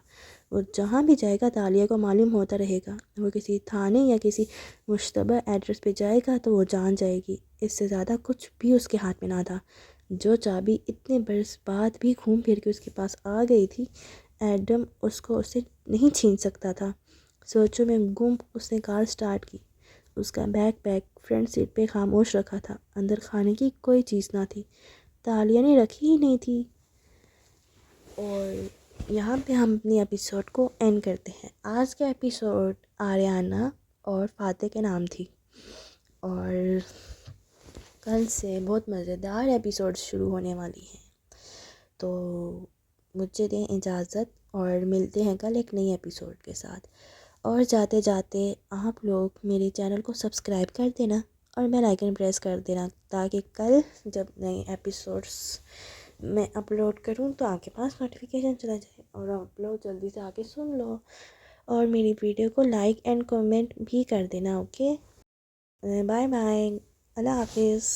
وہ جہاں بھی جائے گا تالیہ کو معلوم ہوتا رہے گا. وہ کسی تھانے یا کسی مشتبہ ایڈریس پہ جائے گا تو وہ جان جائے گی. اس سے زیادہ کچھ بھی اس کے ہاتھ میں نہ تھا. جو چابی اتنے برس بعد بھی گھوم پھر کے اس کے پاس آ گئی تھی، ایڈم اس کو اسے نہیں چھین سکتا تھا. سوچوں میں گم اس نے کار سٹارٹ کی. اس کا بیک پیک فرنٹ سیٹ پہ خاموش رکھا تھا. اندر کھانے کی کوئی چیز نہ تھی. تالیہ نے رکھی ہی نہیں تھی. اور یہاں پہ ہم اپنی ایپیسوڈ کو اینڈ کرتے ہیں. آج کا ایپیسوڈ آریانہ اور فاتح کے نام تھی، اور کل سے بہت مزیدار ایپیسوڈ شروع ہونے والی ہیں. تو مجھے دیں اجازت اور ملتے ہیں کل ایک نئی ایپیسوڈ کے ساتھ. اور جاتے جاتے آپ لوگ میرے چینل کو سبسکرائب کر دینا اور بیل آئیکن پریس کر دینا تاکہ کل جب نئے ایپیسوڈس میں اپلوڈ کروں تو آپ کے پاس نوٹیفیکیشن چلا جائے اور آپ لوگ جلدی سے آ کے سن لو. اور میری ویڈیو کو لائک اینڈ کمنٹ بھی کر دینا. اوکے، بائے بائے، اللہ حافظ.